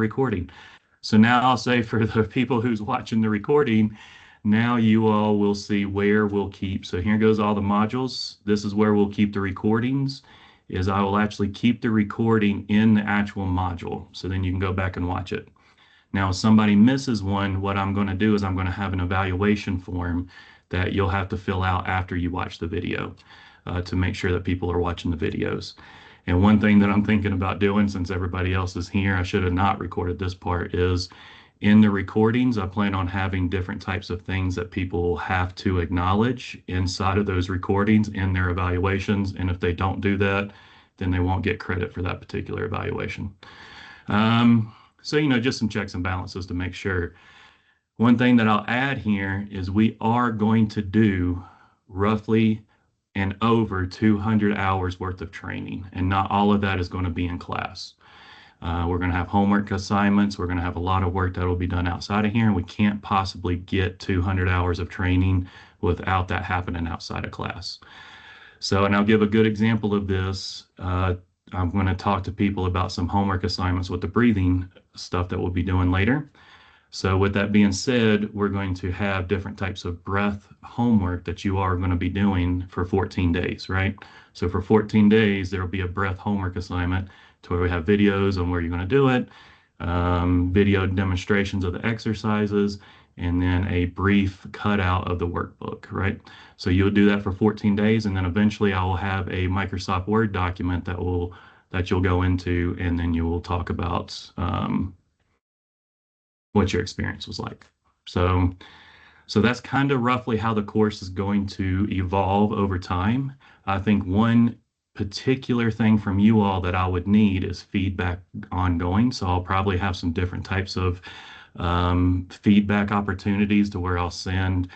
recording. So now I'll say for the people who's watching the recording, now you all will see where we'll keep. So here goes all the modules. This is where we'll keep the recordings, is I will actually keep the recording in the actual module. So then you can go back and watch it. Now, if somebody misses one, what I'm going to do is I'm going to have an evaluation form that you'll have to fill out after you watch the video to make sure that people are watching the videos. And one thing that I'm thinking about doing, since everybody else is here, I should have not recorded this part, is in the recordings, I plan on having different types of things that people have to acknowledge inside of those recordings in their evaluations. And if they don't do that, then they won't get credit for that particular evaluation. So, just some checks and balances to make sure. One thing that I'll add here is we are going to do roughly and over 200 hours worth of training, and not all of that is going to be in class. We're going to have homework assignments. We're going to have a lot of work that will be done outside of here, and we can't possibly get 200 hours of training without that happening outside of class. So, and I'll give a good example of this. I'm going to talk to people about some homework assignments with the breathing stuff that we'll be doing later. So with that being said, we're going to have different types of breath homework that you are going to be doing for 14 days, right? So for 14 days, there'll be a breath homework assignment to where we have videos on where you're going to do it, video demonstrations of the exercises, and then a brief cutout of the workbook, right? So you'll do that for 14 days, and then eventually I will have a Microsoft Word document that you'll go into, and then you will talk about what your experience was like. So that's kind of roughly how the course is going to evolve over time. I think one particular thing from you all that I would need is feedback ongoing. So I'll probably have some different types of feedback opportunities to where I'll send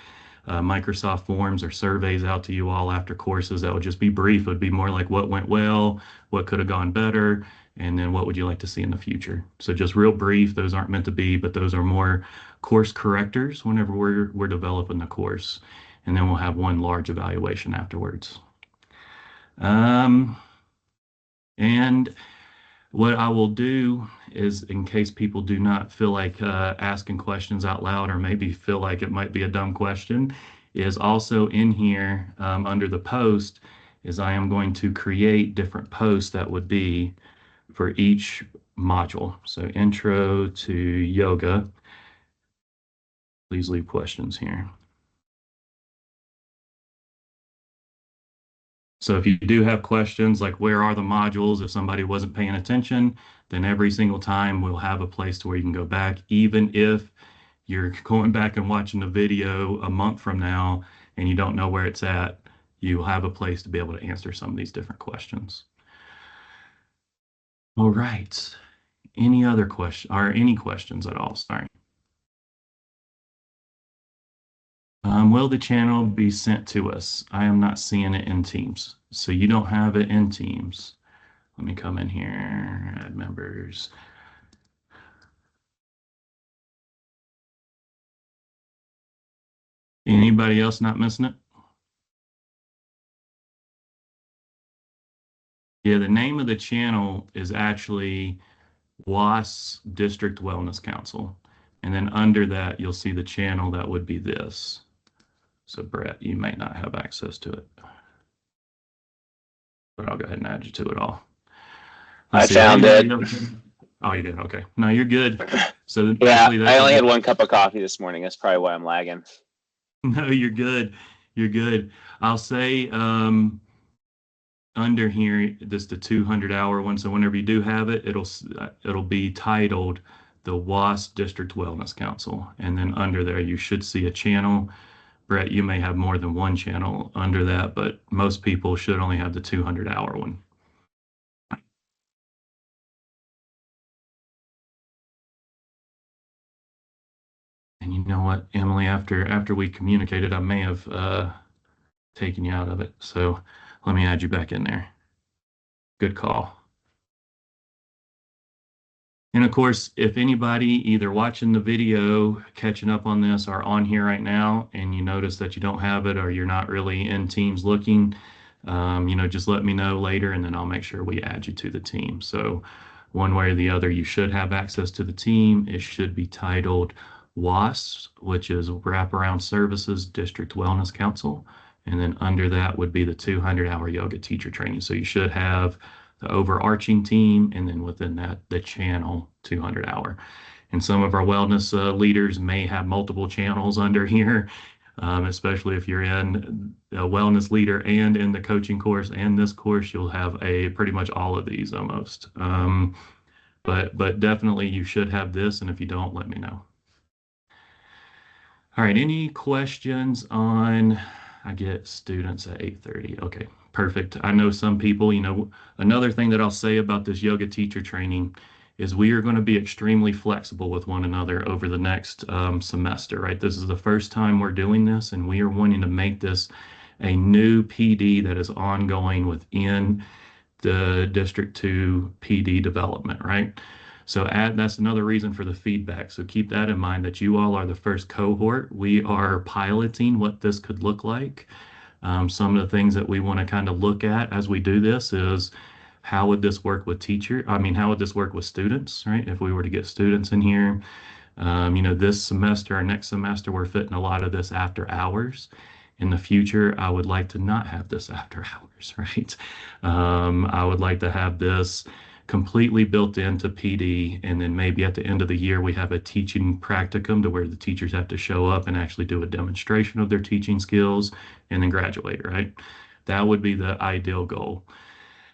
Microsoft forms or surveys out to you all after courses that would just be brief. It would be more like what went well, what could have gone better, and then what would you like to see in the future. So just real brief. Those aren't meant to be, but those are more course correctors whenever we're developing the course. And then we'll have one large evaluation afterwards. And what I will do is, in case people do not feel like asking questions out loud, or maybe feel like it might be a dumb question, is also in here under the post is I am going to create different posts that would be for each module. So intro to yoga. Please leave questions here. So if you do have questions like where are the modules, if somebody wasn't paying attention, then every single time we'll have a place to where you can go back, even if you're going back and watching the video a month from now and you don't know where it's at, you'll have a place to be able to answer some of these different questions. All right. Any other question or any questions at all? Sorry. Will the channel be sent to us? I am not seeing it in Teams. So you don't have it in Teams. Let me come in here, add members. Anybody else not missing it? Yeah, the name of the channel is actually WAS District Wellness Council. And then under that, you'll see the channel that would be this. So Brett, you may not have access to it, but I'll go ahead and add you to it all. I found it. Oh, you did? Okay. No, you're good. So yeah, I only had one cup of coffee this morning. That's probably why I'm lagging. No, you're good. You're good. I'll say under here, this the 200-hour one. So whenever you do have it, it'll be titled the WAS District Wellness Council. And then under there, you should see a channel. Brett, you may have more than one channel under that, but most people should only have the 200-hour one. And you know what, Emily, after we communicated, I may have taken you out of it. So let me add you back in there. Good call. And of course, if anybody either watching the video, catching up on this, or on here right now, and you notice that you don't have it or you're not really in Teams looking, just let me know later, and then I'll make sure we add you to the team. So one way or the other, you should have access to the team. It should be titled WAS, which is Wraparound Services District Wellness Council. And then under that would be the 200-hour yoga teacher training. So you should have the overarching team, and then within that, the channel 200-hour. And some of our wellness leaders may have multiple channels under here, especially if you're in a wellness leader and in the coaching course and this course, you'll have a pretty much all of these almost. But definitely you should have this, and if you don't, let me know. All right, any questions on, I get students at 8:30. Okay, perfect. I know some people, another thing that I'll say about this yoga teacher training is we are going to be extremely flexible with one another over the next semester, right? This is the first time we're doing this, and we are wanting to make this a new PD that is ongoing within the District 2 PD development, right? So that's another reason for the feedback. So keep that in mind that you all are the first cohort. We are piloting what this could look like. Some of the things that we want to kind of look at as we do this is how would this work with how would this work with students, right? If we were to get students in here, this semester or next semester, we're fitting a lot of this after hours. In the future, I would like to not have this after hours, right? I would like to have this completely built into PD, and then maybe at the end of the year, we have a teaching practicum to where the teachers have to show up and actually do a demonstration of their teaching skills and then graduate, right? That would be the ideal goal.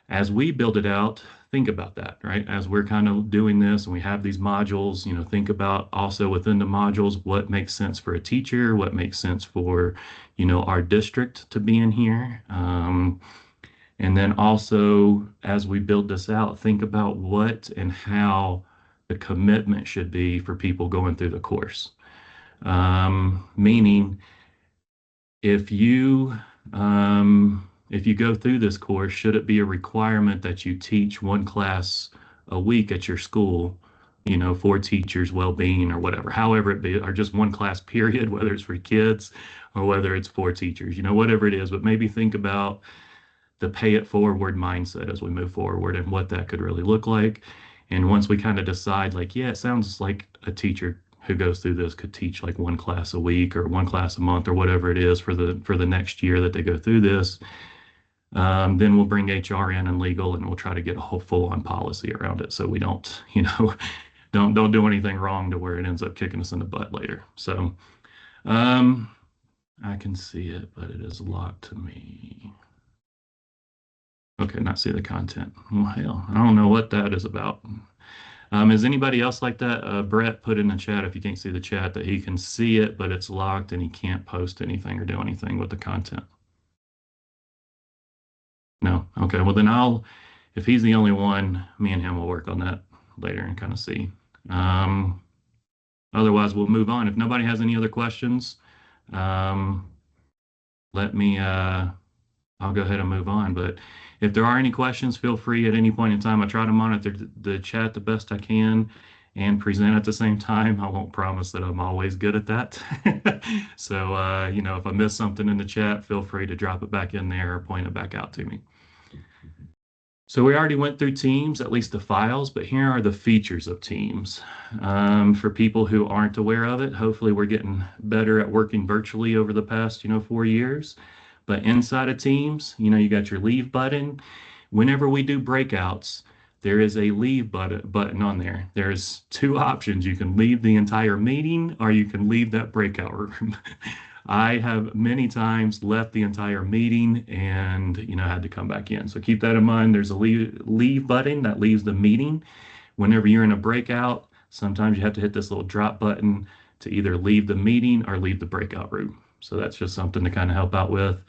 As we build it out, think about that, right? As we're kind of doing this and we have these modules, think about also within the modules, what makes sense for a teacher, what makes sense for, our district to be in here. And then also, as we build this out, think about what and how the commitment should be for people going through the course. Meaning, if you go through this course, should it be a requirement that you teach one class a week at your school, for teachers' well-being or whatever, however it be, or just one class period, whether it's for kids or whether it's for teachers, whatever it is, but maybe think about the pay it forward mindset as we move forward and what that could really look like. And once we kind of decide, like, yeah, it sounds like a teacher who goes through this could teach like one class a week or one class a month or whatever it is for the next year that they go through this. Then we'll bring HR in and legal, and we'll try to get a whole full-on policy around it so we don't, don't do anything wrong to where it ends up kicking us in the butt later. So I can see it, but it is locked to me. Okay, not see the content. Well, hell, I don't know what that is about. Is anybody else like that? Brett put in the chat, if you can't see the chat, that he can see it, but it's locked and he can't post anything or do anything with the content. No? Okay, well then if he's the only one, me and him will work on that later and kind of see. Otherwise, we'll move on. If nobody has any other questions, let me, I'll go ahead and move on. But if there are any questions, feel free at any point in time. I try to monitor the chat the best I can and present at the same time. I won't promise that I'm always good at that. So, if I miss something in the chat, feel free to drop it back in there or point it back out to me. So we already went through Teams, at least the files, but here are the features of Teams. For people who aren't aware of it, hopefully we're getting better at working virtually over the past, 4 years. But inside of Teams, you got your leave button. Whenever we do breakouts, there is a leave button on there. There's 2 options. You can leave the entire meeting or you can leave that breakout room. I have many times left the entire meeting and, had to come back in. So keep that in mind. There's a leave button that leaves the meeting. Whenever you're in a breakout, sometimes you have to hit this little drop button to either leave the meeting or leave the breakout room. So that's just something to kind of help out with.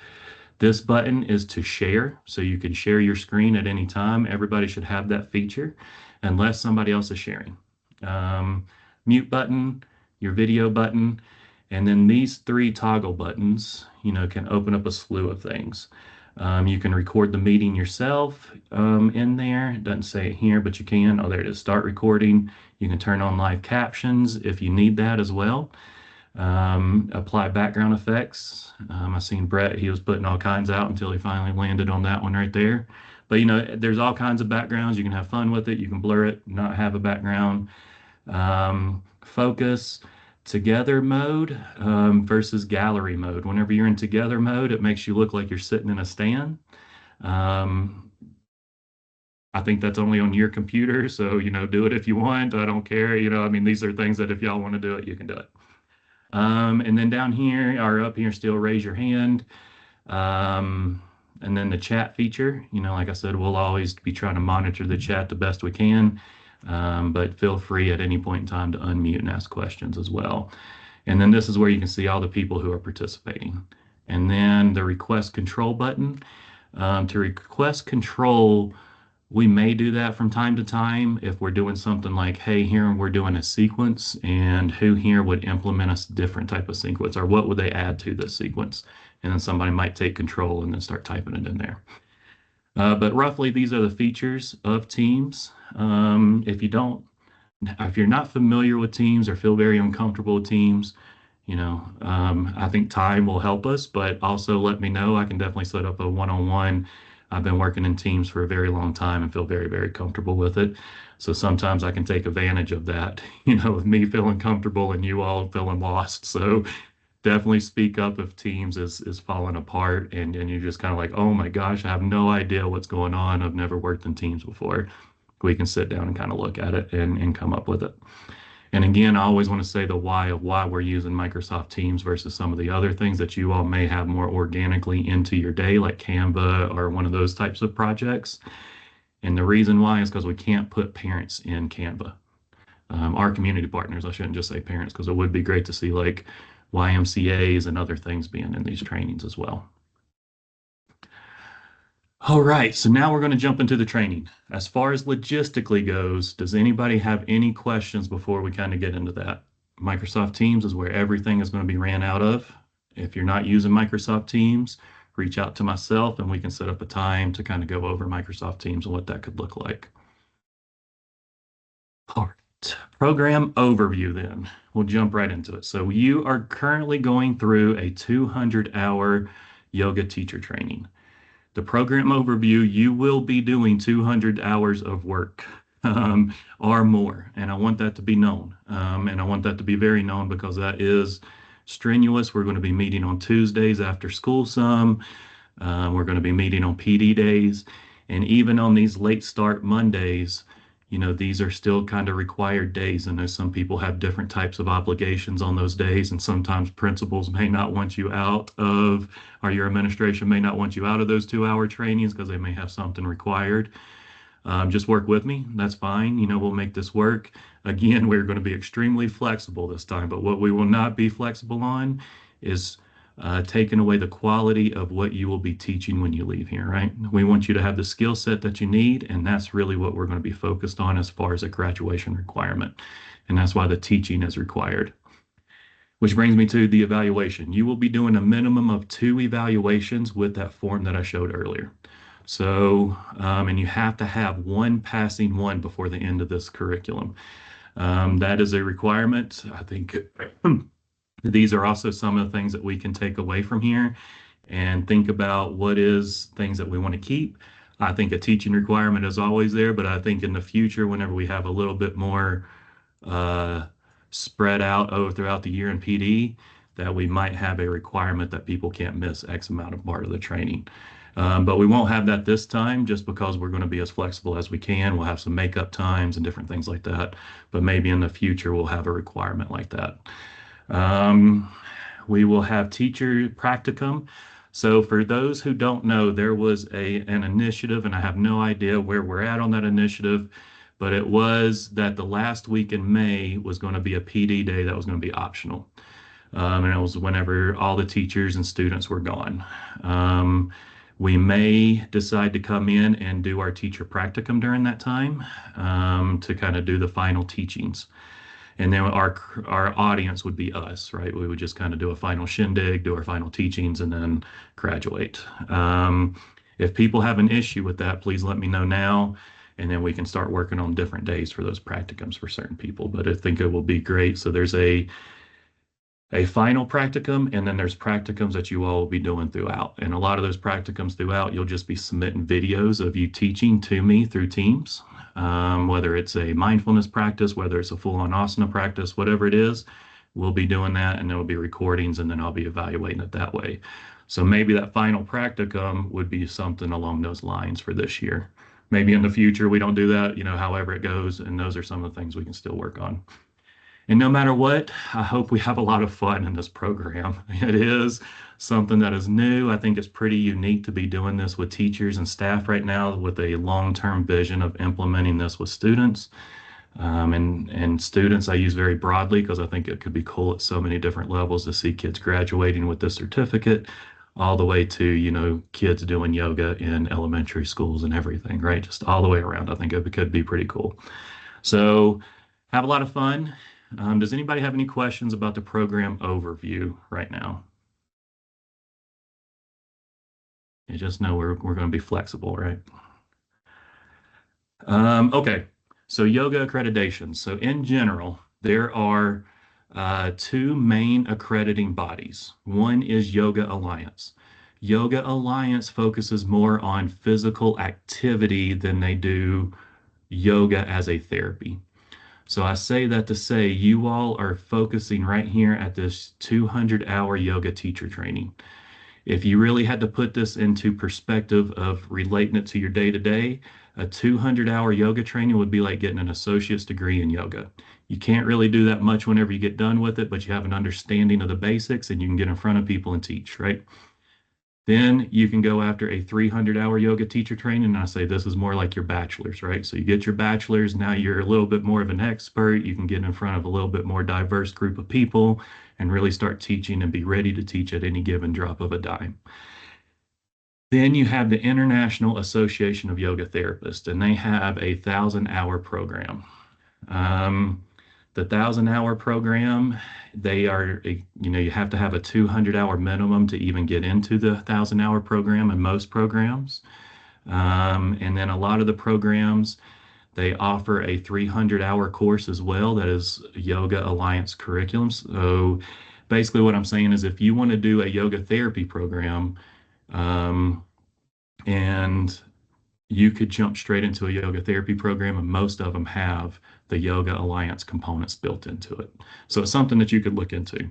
This button is to share. So you can share your screen at any time. Everybody should have that feature unless somebody else is sharing. Mute button, your video button, and then these 3 toggle buttons, can open up a slew of things. You can record the meeting yourself in there. It doesn't say it here, but you can. Oh, there it is. Start recording. You can turn on live captions if you need that as well. Apply background effects. I seen Brett, he was putting all kinds out until he finally landed on that one right there. But there's all kinds of backgrounds. You can have fun with it. You can blur it, not have a background. Focus, together mode versus gallery mode. Whenever you're in together mode, it makes you look like you're sitting in a stand. Um, I think that's only on your computer, so do it if you want. I don't care. I mean, these are things that if y'all want to do it, you can do it. And then down here or up here, still raise your hand. Um, and then the chat feature, like I said, we'll always be trying to monitor the chat the best we can. But feel free at any point in time to unmute and ask questions as well. And then this is where you can see all the people who are participating. And then the request control button. To request control, we may do that from time to time if we're doing something like, hey, here we're doing a sequence, and who here would implement a different type of sequence, or what would they add to this sequence? And then somebody might take control and then start typing it in there. But roughly, these are the features of Teams. If you're not familiar with Teams or feel very uncomfortable with Teams, I think time will help us, but also let me know. I can definitely set up a one-on-one. I've been working in Teams for a very long time and feel very, very comfortable with it. So sometimes I can take advantage of that, with me feeling comfortable and you all feeling lost. So definitely speak up if Teams is falling apart and you're just kind of like, oh my gosh, I have no idea what's going on. I've never worked in Teams before. We can sit down and kind of look at it and come up with it. And again, I always want to say the why of why we're using Microsoft Teams versus some of the other things that you all may have more organically into your day, like Canva or one of those types of projects. And the reason why is because we can't put parents in Canva. Our community partners, I shouldn't just say parents, because it would be great to see like YMCAs and other things being in these trainings as well. All right, so now we're going to jump into the training. As far as logistically goes, does anybody have any questions before we kind of get into that? Microsoft Teams is where everything is going to be ran out of. If you're not using Microsoft Teams, reach out to myself and we can set up a time to kind of go over Microsoft Teams and what that could look like. All right, program overview then. We'll jump right into it. So you are currently going through a 200-hour yoga teacher training. The program overview, you will be doing 200 hours of work or more. And I want that to be known. And I want that to be very known because that is strenuous. We're going to be meeting on Tuesdays after school some. We're going to be meeting on PD days. And even on these late start Mondays, these are still kind of required days. I know some people have different types of obligations on those days, and sometimes principals may not want you out of, or your administration may not want you out of those 2-hour trainings because they may have something required. Just work with me. That's fine. We'll make this work. Again, we're going to be extremely flexible this time, but what we will not be flexible on is taking away the quality of what you will be teaching when you leave here, right? We want you to have the skill set that you need, and that's really what we're going to be focused on as far as a graduation requirement. And that's why the teaching is required. Which brings me to the evaluation. You will be doing a minimum of 2 evaluations with that form that I showed earlier. So, and you have to have one passing one before the end of this curriculum. That is a requirement. I think these are also some of the things that we can take away from here and think about what is things that we want to keep. I think a teaching requirement is always there, but I think in the future, whenever we have a little bit more spread out throughout the year in PD, that we might have a requirement that people can't miss X amount of part of the training. But we won't have that this time just because we're going to be as flexible as we can. We'll have some makeup times and different things like that. But maybe in the future, we'll have a requirement like that. We will have teacher practicum. So for those who don't know, there was an initiative, and I have no idea where we're at on that initiative, but it was that the last week in May was going to be a PD day that was going to be optional. And it was whenever all the teachers and students were gone. We may decide to come in and do our teacher practicum during that time to kind of do the final teachings. And then our audience would be us, right? We would just kind of do a final shindig, do our final teachings, and then graduate. If people have an issue with that, please let me know now, and then we can start working on different days for those practicums for certain people. But I think it will be great. So there's a final practicum, and then there's practicums that you all will be doing throughout. And a lot of those practicums throughout, you'll just be submitting videos of you teaching to me through Teams, whether it's a mindfulness practice, whether it's a full-on asana practice, whatever it is, we'll be doing that, and there will be recordings, and then I'll be evaluating it that way. So maybe that final practicum would be something along those lines for this year. Maybe in the future we don't do that, however it goes, and those are some of the things we can still work on. And no matter what, I hope we have a lot of fun in this program. It is something that is new. I think it's pretty unique to be doing this with teachers and staff right now with a long-term vision of implementing this with students. And students I use very broadly because I think it could be cool at so many different levels to see kids graduating with this certificate all the way to, kids doing yoga in elementary schools and everything, right? Just all the way around. I think it could be pretty cool. So have a lot of fun. Does anybody have any questions about the program overview right now? You just know we're going to be flexible, right? Okay, so yoga accreditation. So in general, there are two main accrediting bodies. One is Yoga Alliance. Yoga Alliance focuses more on physical activity than they do yoga as a therapy. So I say that to say you all are focusing right here at this 200-hour yoga teacher training. If you really had to put this into perspective of relating it to your day-to-day, a 200-hour yoga training would be like getting an associate's degree in yoga. You can't really do that much whenever you get done with it, but you have an understanding of the basics and you can get in front of people and teach, right? Then you can go after a 300-hour yoga teacher training, and I say this is more like your bachelor's, right? So you get your bachelor's, now you're a little bit more of an expert. You can get in front of a little bit more diverse group of people and really start teaching and be ready to teach at any given drop of a dime. Then you have the International Association of Yoga Therapists, and they have a 1,000-hour program. The 1,000-hour program, they are, you have to have a 200-hour minimum to even get into the 1,000-hour program in most programs. And then a lot of the programs, they offer a 300-hour course as well that is Yoga Alliance curriculum. So basically what I'm saying is if you want to do a yoga therapy program, and you could jump straight into a yoga therapy program, and most of them have the Yoga Alliance components built into it. So it's something that you could look into.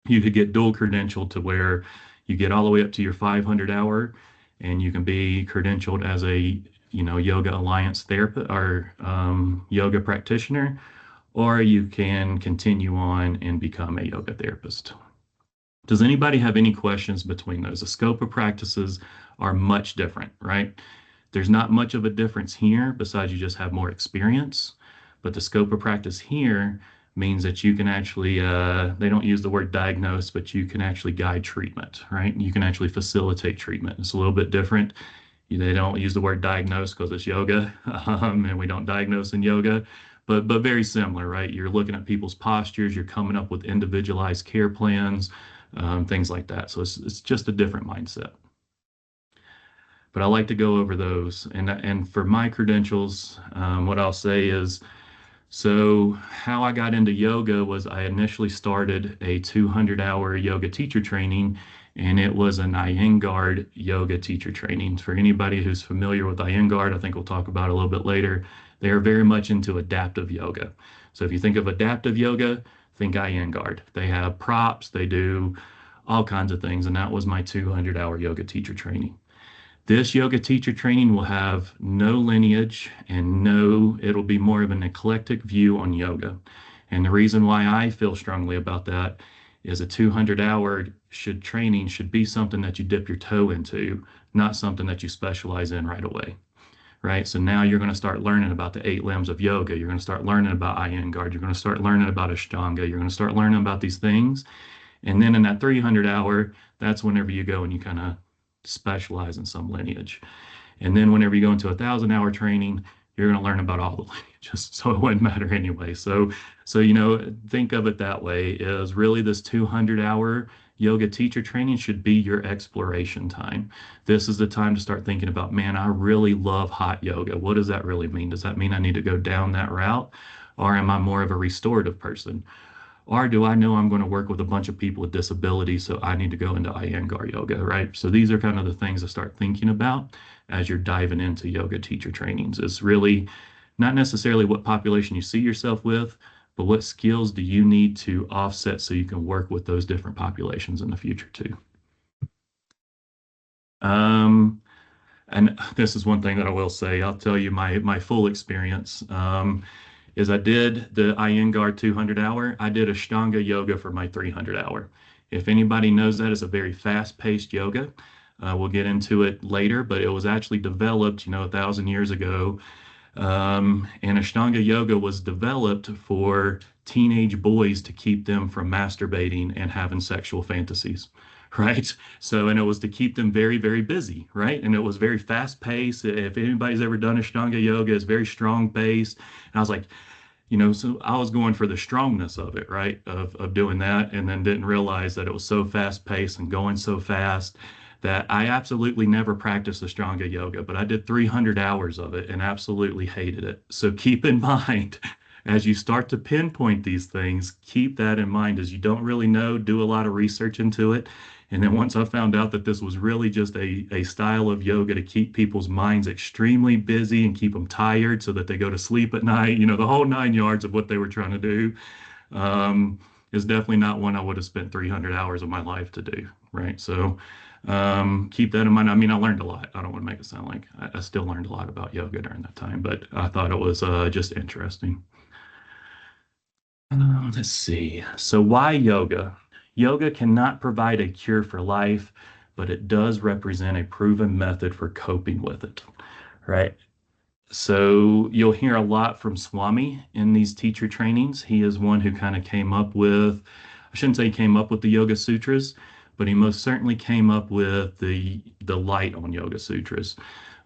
You could get dual credentialed to where you get all the way up to your 500-hour, and you can be credentialed as a Yoga Alliance therapist or yoga practitioner, or you can continue on and become a yoga therapist. Does anybody have any questions between those? The scope of practices are much different, right? There's not much of a difference here besides you just have more experience, but the scope of practice here means that you can actually, they don't use the word diagnose, but you can actually guide treatment, right? You can actually facilitate treatment. It's a little bit different. They don't use the word diagnose because it's yoga, and we don't diagnose in yoga, but very similar, right? You're looking at people's postures, you're coming up with individualized care plans, things like that. So it's just a different mindset. But I like to go over those. And for my credentials, what I'll say is, so how I got into yoga was I initially started a 200-hour yoga teacher training, and it was an Iyengar yoga teacher training. For anybody who's familiar with Iyengar, I think we'll talk about it a little bit later, they are very much into adaptive yoga. So if you think of adaptive yoga, think Iyengar. They have props, they do all kinds of things, and that was my 200-hour yoga teacher training. This yoga teacher training will have no lineage and it'll be more of an eclectic view on yoga. And the reason why I feel strongly about that is a 200-hour training should be something that you dip your toe into, not something that you specialize in right away. Right? So now you're going to start learning about the 8 limbs of yoga. You're going to start learning about Iyengar. You're going to start learning about Ashtanga. You're going to start learning about these things. And then in that 300-hour, that's whenever you go and you kind of specialize in some lineage. And then whenever you go into a 1,000-hour training, you're going to learn about all the lineages. So it wouldn't matter anyway. So think of it that way, is really this 200-hour yoga teacher training should be your exploration time. This is the time to start thinking about, man, I really love hot yoga. What does that really mean? Does that mean I need to go down that route? Or am I more of a restorative person? Or do I know I'm going to work with a bunch of people with disabilities, so I need to go into Iyengar yoga, right? So these are kind of the things to start thinking about as you're diving into yoga teacher trainings. It's really not necessarily what population you see yourself with, but what skills do you need to offset so you can work with those different populations in the future too. Um, and this is one thing that I will say. I'll tell you my full experience. Is I did the Iyengar 200 hour. I did Ashtanga yoga for my 300 hour. If anybody knows that, it's a very fast-paced yoga. We'll get into it later, but it was actually developed, 1,000 years ago. And Ashtanga yoga was developed for teenage boys to keep them from masturbating and having sexual fantasies, right? So, and it was to keep them very, very busy, right? And it was very fast paced. If anybody's ever done Ashtanga yoga, it's very strong paced. And I was like, so I was going for the strongness of it, right? Of doing that, and then didn't realize that it was so fast paced and going so fast that I absolutely never practiced Ashtanga yoga, but I did 300 hours of it and absolutely hated it. So keep in mind, as you start to pinpoint these things, keep that in mind as you don't really know, do a lot of research into it. And then once I found out that this was really just a style of yoga to keep people's minds extremely busy and keep them tired so that they go to sleep at night, the whole 9 yards of what they were trying to do, um, is definitely not one I would have spent 300 hours of my life to do. Right. So keep that in mind. I mean, I learned a lot. I don't want to make it sound like I still learned a lot about yoga during that time, but I thought it was just interesting. Let's see. So, why yoga? Yoga cannot provide a cure for life, but it does represent a proven method for coping with it, right? So, you'll hear a lot from Swami in these teacher trainings. He is one who kind of came up with, I shouldn't say he came up with the Yoga Sutras, but he most certainly came up with the light on Yoga Sutras.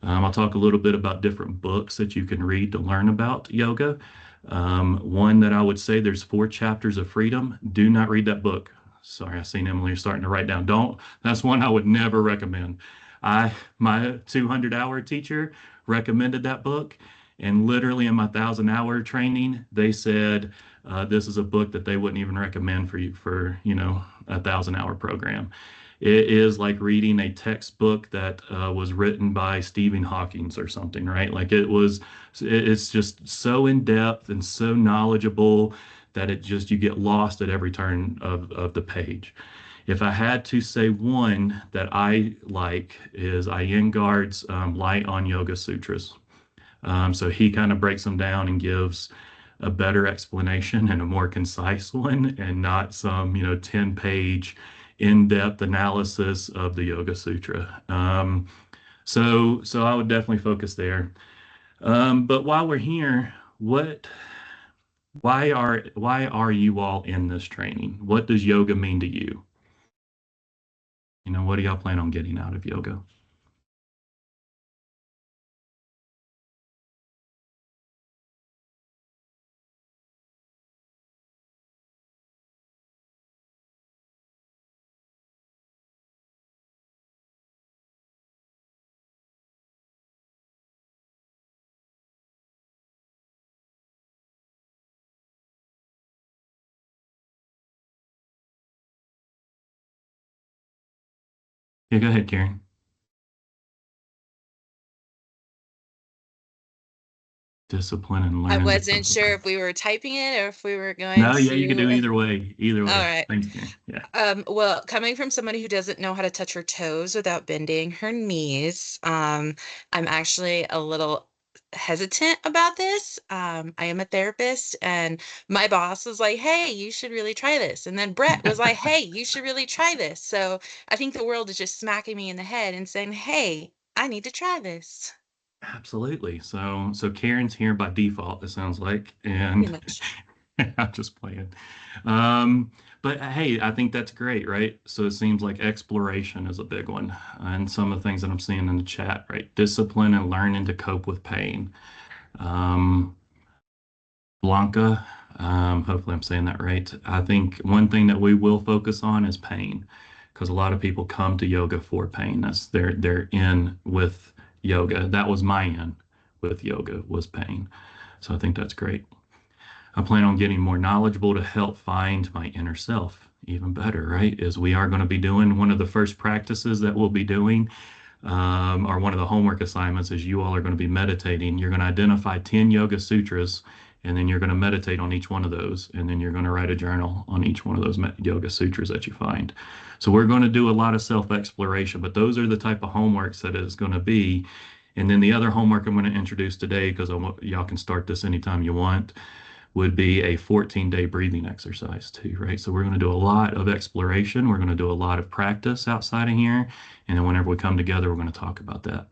I'll talk a little bit about different books that you can read to learn about yoga. One that I would say there's 4 chapters of freedom. Do not read that book. Sorry, I seen Emily, you're starting to write down. Don't. That's one I would never recommend. My 200-hour teacher recommended that book, and literally in my 1,000-hour training, they said this is a book that they wouldn't even recommend for you for a 1,000-hour program. It is like reading a textbook that was written by Stephen Hawking or something, right? Like it's just so in depth and so knowledgeable that you get lost at every turn of the page. If I had to say one that I like is Iyengar's Light on Yoga Sutras. So he kind of breaks them down and gives a better explanation and a more concise one, and not some 10-page in-depth analysis of the Yoga Sutra. So I would definitely focus there. But while we're here, why are you all in this training? What does yoga mean to you? What do y'all plan on getting out of yoga? Yeah, go ahead, Karen. Discipline and I learning to wasn't cope with sure pain. if we were typing it or if we were going No, yeah, you can do to. either way. Either All way. right. Thanks, Karen. Yeah. Well, coming from somebody who doesn't know how to touch her toes without bending her knees, I'm actually a little hesitant about this. I am a therapist, and my boss was like, "Hey, you should really try this." And then Brett was like, "Hey, you should really try this." So I think the world is just smacking me in the head and saying, "Hey, I need to try this." Absolutely. So Karen's here by default, it sounds like, Pretty and much. I'm just playing. Um, but hey, I think that's great, right? So it seems like exploration is a big one, and some of the things that I'm seeing in the chat, right? Discipline and learning to cope with pain. Um, Blanca, hopefully I'm saying that right. I think one thing that we will focus on is pain, because a lot of people come to yoga for pain. That's they're in with yoga. That was my in with yoga was pain. So I think that's great. I plan on getting more knowledgeable to help find my inner self even better, right? As we are going to be doing one of the first practices that we'll be doing, or one of the homework assignments is you all are going to be meditating. You're going to identify 10 yoga sutras, and then you're going to meditate on each one of those. And then you're going to write a journal on each one of those yoga sutras that you find. So we're going to do a lot of self-exploration, but those are the type of homeworks that it's going to be. And then the other homework I'm going to introduce today, because y'all can start this anytime you want, would be a 14-day breathing exercise too, right? So we're going to do a lot of exploration. We're going to do a lot of practice outside of here. And then whenever we come together, we're going to talk about that.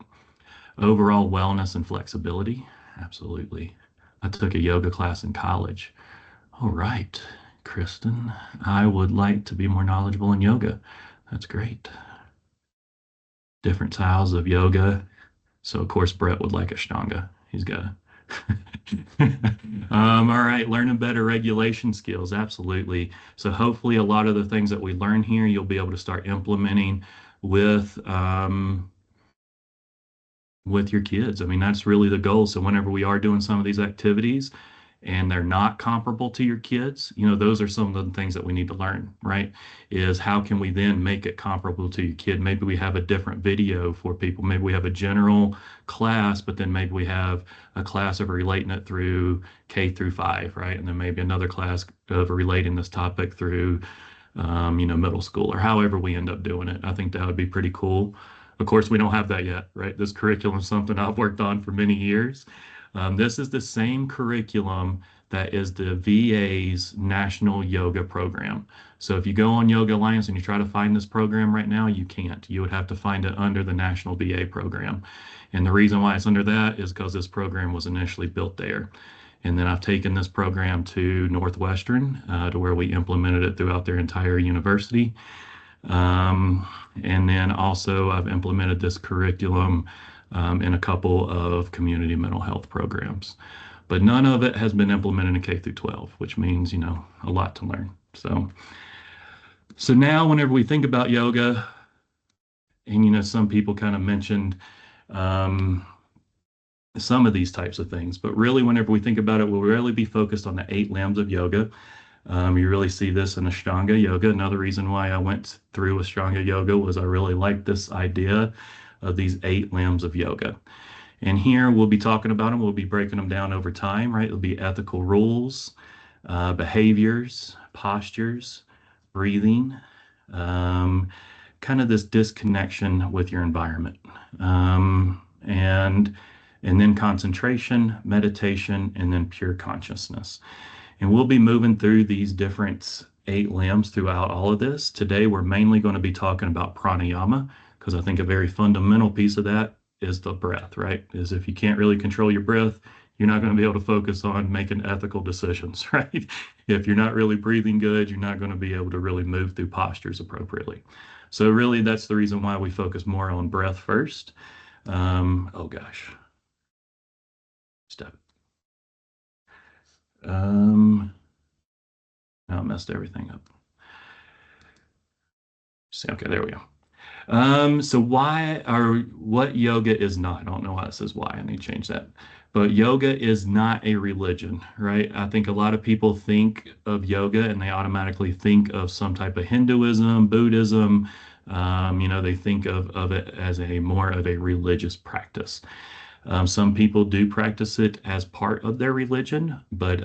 Overall wellness and flexibility. Absolutely. I took a yoga class in college. All right, Kristen, I would like to be more knowledgeable in yoga. That's great. Different styles of yoga. So of course, Brett would like Ashtanga. He's got all right, learning better regulation skills. Absolutely. So hopefully a lot of the things that we learn here, you'll be able to start implementing with your kids. I mean, that's really the goal. So whenever we are doing some of these activities and they're not comparable to your kids, those are some of the things that we need to learn, right? Is how can we then make it comparable to your kid? Maybe we have a different video for people. Maybe we have a general class, but then maybe we have a class of relating it through K through 5, right? And then maybe another class of relating this topic through, middle school, or however we end up doing it. I think that would be pretty cool. Of course, we don't have that yet, right? This curriculum is something I've worked on for many years. This is the same curriculum that is the VA's National Yoga Program. So if you go on Yoga Alliance and you try to find this program right now, you can't. You would have to find it under the National VA program. And the reason why it's under that is because this program was initially built there. And then I've taken this program to Northwestern, to where we implemented it throughout their entire university. And then also I've implemented this curriculum in a couple of community mental health programs. But none of it has been implemented in K through 12, which means, a lot to learn. So now whenever we think about yoga, and, some people kind of mentioned some of these types of things, but really whenever we think about it, we'll really be focused on the 8 limbs of yoga. You really see this in Ashtanga yoga. Another reason why I went through Ashtanga yoga was I really liked this idea of these 8 limbs of yoga. And here we'll be talking about them. We'll be breaking them down over time, right? It'll be ethical rules, behaviors, postures, breathing, kind of this disconnection with your environment, and then concentration, meditation, and then pure consciousness. And we'll be moving through these different 8 limbs throughout all of this. Today, we're mainly going to be talking about pranayama, because I think a very fundamental piece of that is the breath, right? Is if you can't really control your breath, you're not going to be able to focus on making ethical decisions, right? If you're not really breathing good, you're not going to be able to really move through postures appropriately. So really, that's the reason why we focus more on breath first. Oh gosh. Stop. Now I messed everything up. See, okay, there we go. So what yoga is not? I don't know why it says why. I need to change that. But yoga is not a religion, right? I think a lot of people think of yoga and they automatically think of some type of Hinduism, Buddhism. They think of it as a more of a religious practice. Some people do practice it as part of their religion, but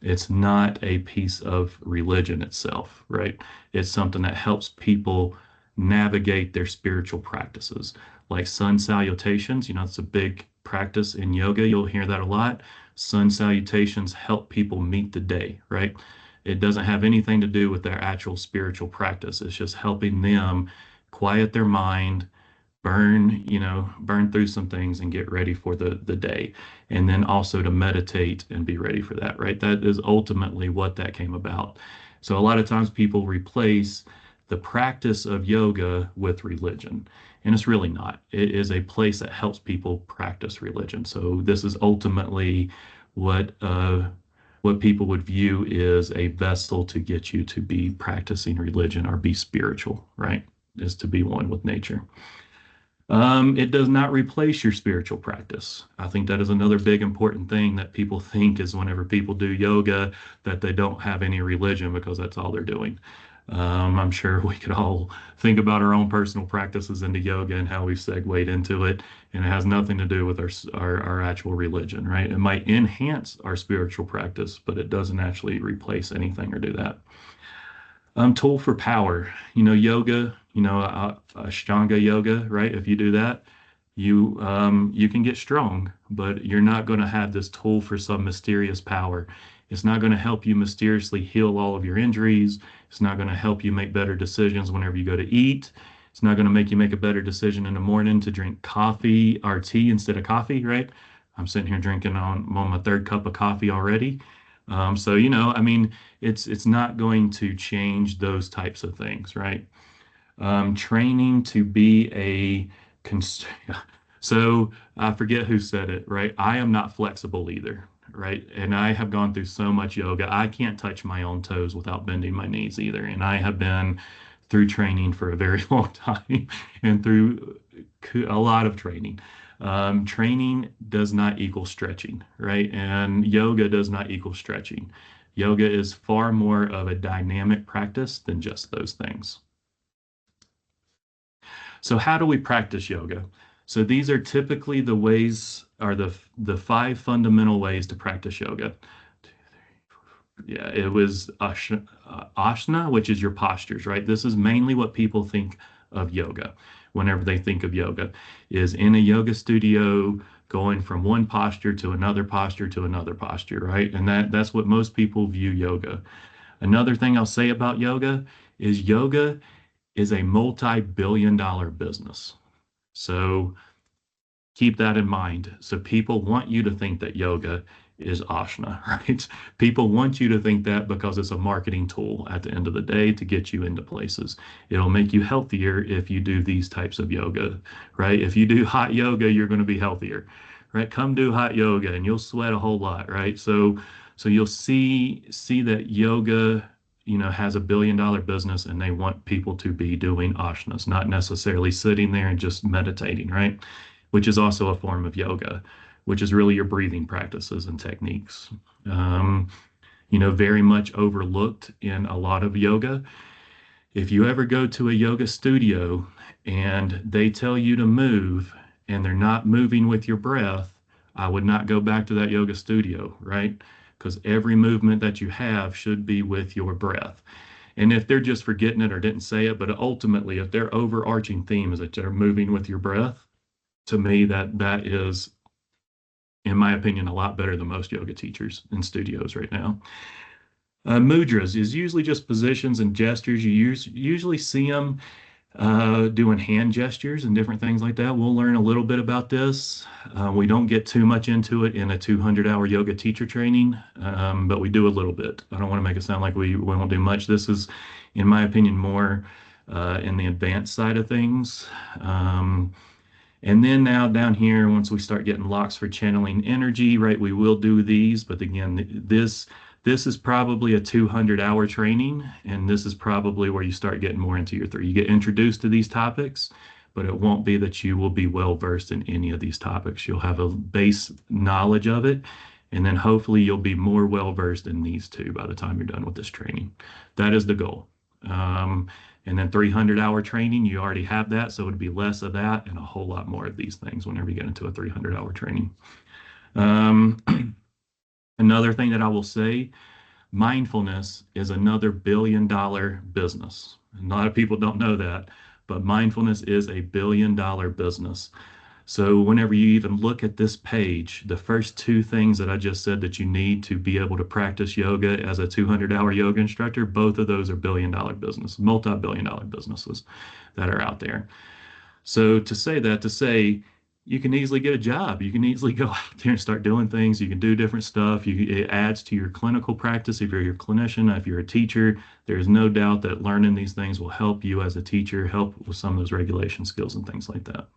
it's not a piece of religion itself, right? It's something that helps people navigate their spiritual practices. Like sun salutations, it's a big practice in yoga. You'll hear that a lot. Sun salutations help people meet the day, right? It doesn't have anything to do with their actual spiritual practice. It's just helping them quiet their mind, burn through some things and get ready for the day. And then also to meditate and be ready for that, right? That is ultimately what that came about. So a lot of times people replace the practice of yoga with religion, and it's really not. It is a place that helps people practice religion. So this is ultimately what people would view is a vessel to get you to be practicing religion or be spiritual, right? Is to be one with nature. It does not replace your spiritual practice. I think that is another big important thing that people think is whenever people do yoga, that they don't have any religion because that's all they're doing. I'm sure we could all think about our own personal practices into yoga and how we've segued into it, and it has nothing to do with our actual religion, right? It might enhance our spiritual practice, but it doesn't actually replace anything or do that. Tool for power, yoga, Ashtanga yoga, right? If you do that, you can get strong, but you're not going to have this tool for some mysterious power. It's not going to help you mysteriously heal all of your injuries. It's not going to help you make better decisions whenever you go to eat. It's not going to make you make a better decision in the morning to drink coffee or tea instead of coffee, right? I'm sitting here drinking on my third cup of coffee already. So, I mean, it's not going to change those types of things, right? Training to be a const so I forget who said it, right? I am not flexible either, right? And I have gone through so much yoga. I can't touch my own toes without bending my knees either. And I have been through training for a very long time and through a lot of training. Training does not equal stretching, right? And yoga does not equal stretching. Yoga is far more of a dynamic practice than just those things. So how do we practice yoga? So these are typically the ways, or the five fundamental ways to practice yoga. Yeah, it was asana, which is your postures, right? This is mainly what people think of yoga whenever they think of yoga, is in a yoga studio going from one posture to another posture to another posture, right? And that's what most people view yoga. Another thing I'll say about yoga is a multi-billion-dollar business. So keep that in mind. So people want you to think that yoga is asana, right? People want you to think that because it's a marketing tool at the end of the day to get you into places. It'll make you healthier if you do these types of yoga, right? If you do hot yoga, you're going to be healthier, right? Come do hot yoga and you'll sweat a whole lot, right? So you'll see that yoga, has a 1 billion-dollar business and they want people to be doing asanas, not necessarily sitting there and just meditating, right? Which is also a form of yoga, which is really your breathing practices and techniques. Very much overlooked in a lot of yoga. If you ever go to a yoga studio and they tell you to move and they're not moving with your breath, I would not go back to that yoga studio, right? Because every movement that you have should be with your breath. And if they're just forgetting it or didn't say it, but ultimately, if their overarching theme is that they're moving with your breath, to me, that is, in my opinion, a lot better than most yoga teachers in studios right now. Mudras is usually just positions and gestures. You usually see them doing hand gestures and different things like that. We'll learn a little bit about this. We don't get too much into it in a 200-hour yoga teacher training, but we do a little bit. I don't want to make it sound like we won't do much. This is, in my opinion, more in the advanced side of things. And then now down here, once we start getting locks for channeling energy, right, we will do these. But again, this is probably a 200-hour training, and this is probably where you start getting more into your three. You get introduced to these topics, but it won't be that you will be well versed in any of these topics. You'll have a base knowledge of it, and then hopefully you'll be more well versed in these two by the time you're done with this training. That is the goal. And then 300-hour training, you already have that, so it would be less of that and a whole lot more of these things whenever you get into a 300-hour training. Another thing that I will say, mindfulness is another billion-dollar business. A lot of people don't know that, but mindfulness is a billion-dollar business. So whenever you even look at this page, the first two things that I just said that you need to be able to practice yoga as a 200-hour yoga instructor, both of those are billion-dollar businesses, multi-billion-dollar businesses that are out there. So to say you can easily get a job. You can easily go out there and start doing things. You can do different stuff. It adds to your clinical practice. If you're a clinician, if you're a teacher, there's no doubt that learning these things will help you as a teacher, help with some of those regulation skills and things like that.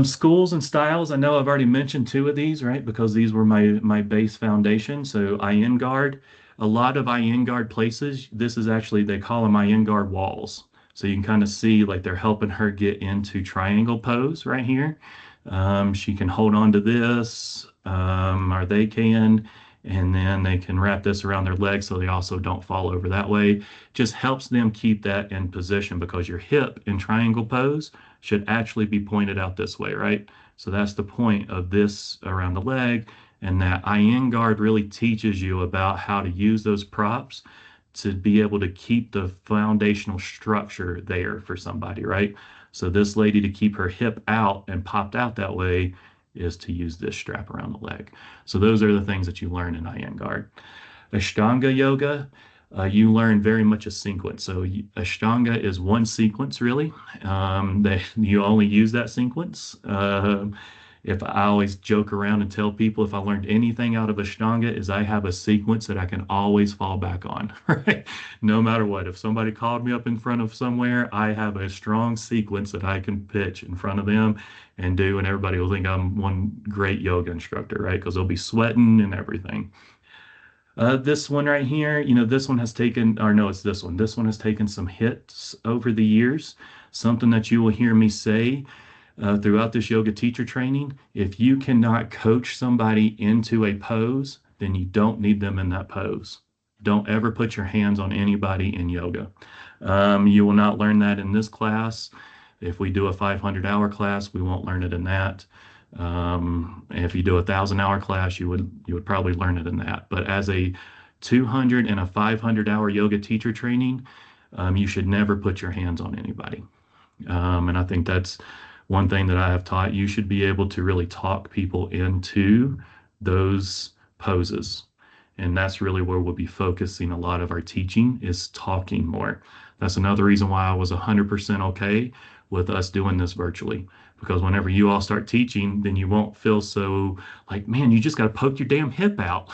Schools and styles, I know I've already mentioned two of these, right? Because these were my base foundation. So Iyengar, a lot of Iyengar places, this is actually, they call them Iyengar walls. So you can kind of see like they're helping her get into triangle pose right here. She can hold on to this, or they can, and then they can wrap this around their legs so they also don't fall over that way. Just helps them keep that in position because your hip in triangle pose should actually be pointed out this way, right? So that's the point of this around the leg. And that IN guard really teaches you about how to use those props to be able to keep the foundational structure there for somebody, right? So this lady, to keep her hip out and popped out that way, is to use this strap around the leg. So those are the things that you learn in IN guard. Ashtanga yoga, you learn very much a sequence. So Ashtanga is one sequence really. You only use that sequence. If I always joke around and tell people if I learned anything out of Ashtanga is I have a sequence that I can always fall back on, right? No matter what. If somebody called me up in front of somewhere, I have a strong sequence that I can pitch in front of them and do, and everybody will think I'm one great yoga instructor, right? Because they'll be sweating and everything. This one right here, this one has taken, or no, it's this one. This one has taken some hits over the years. Something that you will hear me say throughout this yoga teacher training. If you cannot coach somebody into a pose, then you don't need them in that pose. Don't ever put your hands on anybody in yoga. You will not learn that in this class. If we do a 500-hour class, we won't learn it in that. If you do a 1,000-hour class, you would probably learn it in that. But as a 200 and a 500-hour yoga teacher training, you should never put your hands on anybody. And I think that's one thing that I have taught. You should be able to really talk people into those poses. And that's really where we'll be focusing a lot of our teaching is talking more. That's another reason why I was 100% okay with us doing this virtually. Because whenever you all start teaching, then you won't feel so like, man, you just got to poke your damn hip out,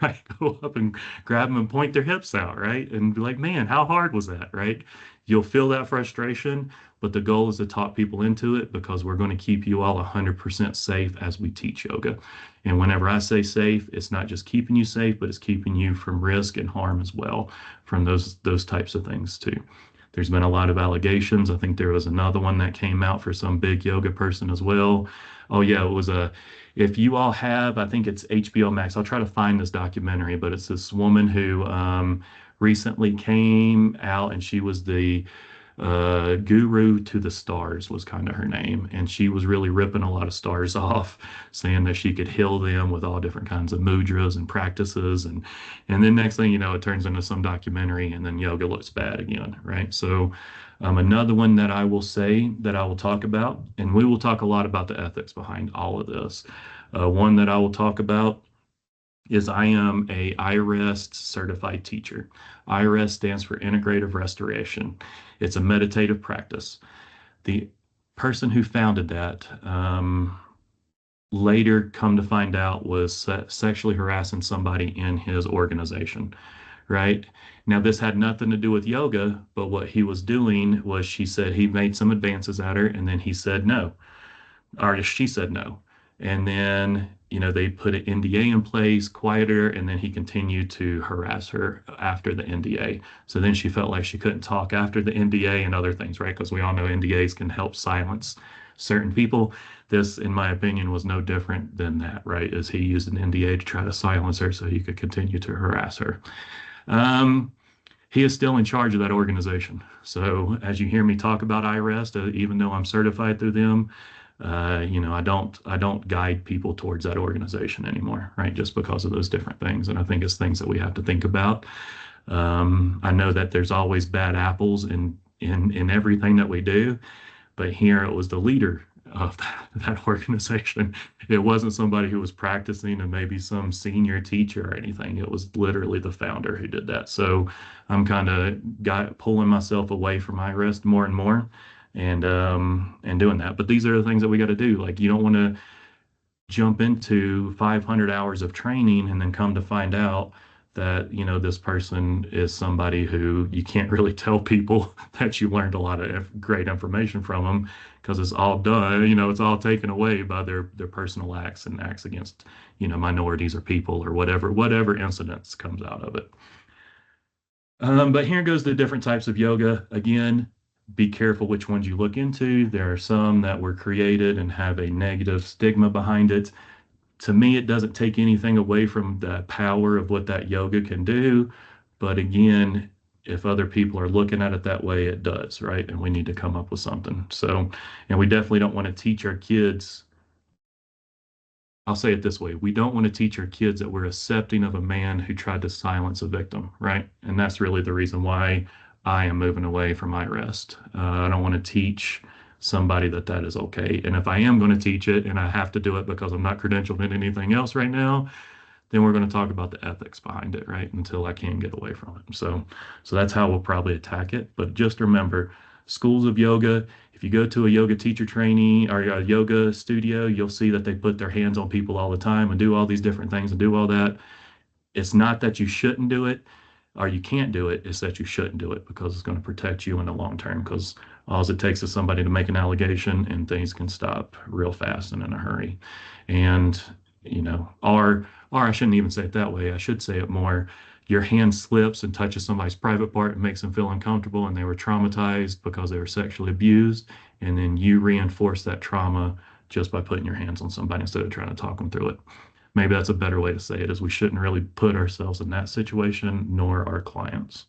right? Go up and grab them and point their hips out, right? And be like, man, how hard was that, right? You'll feel that frustration, but the goal is to talk people into it because we're going to keep you all 100% safe as we teach yoga. And whenever I say safe, it's not just keeping you safe, but it's keeping you from risk and harm as well from those types of things too. There's been a lot of allegations. I think there was another one that came out for some big yoga person as well. Oh yeah, it was if you all have, I think it's HBO Max. I'll try to find this documentary, but it's this woman who recently came out and she was the Guru to the Stars was kind of her name. And she was really ripping a lot of stars off, saying that she could heal them with all different kinds of mudras and practices. And then next thing you know, it turns into some documentary and then yoga looks bad again, right? So another one that I will say that I will talk about, and we will talk a lot about the ethics behind all of this. One that I will talk about is I am a IREST certified teacher. IREST stands for Integrative Restoration. It's a meditative practice. The person who founded that later come to find out was sexually harassing somebody in his organization, right? Now, this had nothing to do with yoga, but what he was doing was she said he made some advances at her and then he said no, or she said no. And then, they put an NDA in place, quieted her, and then he continued to harass her after the NDA. So then she felt like she couldn't talk after the NDA and other things, right? Because we all know NDAs can help silence certain people. This, in my opinion, was no different than that, right? As he used an NDA to try to silence her so he could continue to harass her. He is still in charge of that organization. So as you hear me talk about IREST, even though I'm certified through them, I don't guide people towards that organization anymore, right? Just because of those different things. And I think it's things that we have to think about. I know that there's always bad apples in everything that we do, but here it was the leader of that organization. It wasn't somebody who was practicing and maybe some senior teacher or anything. It was literally the founder who did that. So I'm kind of pulling myself away from IREST more and more. And doing that. But these are the things that we got to do. Like you don't want to jump into 500 hours of training and then come to find out that, this person is somebody who you can't really tell people that you learned a lot of great information from them because it's all done, it's all taken away by their personal acts and acts against, minorities or people or whatever incidents comes out of it. But here goes the different types of yoga. Again, be careful which ones you look into. There are some that were created and have a negative stigma behind it. To me, it doesn't take anything away from the power of what that yoga can do. But again, if other people are looking at it that way, it does, right? And we need to come up with something. So, and we definitely don't want to teach our kids. I'll say it this way. We don't want to teach our kids that we're accepting of a man who tried to silence a victim, right? And that's really the reason why I am moving away from IREST. I don't want to teach somebody that that is okay. And if I am going to teach it and I have to do it because I'm not credentialed in anything else right now, then we're going to talk about the ethics behind it, right? Until I can get away from it. So that's how we'll probably attack it. But just remember, schools of yoga, if you go to a yoga teacher training or a yoga studio, you'll see that they put their hands on people all the time and do all these different things and do all that. It's not that you shouldn't do it or you can't do it, it's that you shouldn't do it because it's going to protect you in the long term. Because all it takes is somebody to make an allegation and things can stop real fast and in a hurry. And, or I shouldn't even say it that way. I should say it more. Your hand slips and touches somebody's private part and makes them feel uncomfortable and they were traumatized because they were sexually abused. And then you reinforce that trauma just by putting your hands on somebody instead of trying to talk them through it. Maybe that's a better way to say it, is we shouldn't really put ourselves in that situation, nor our clients.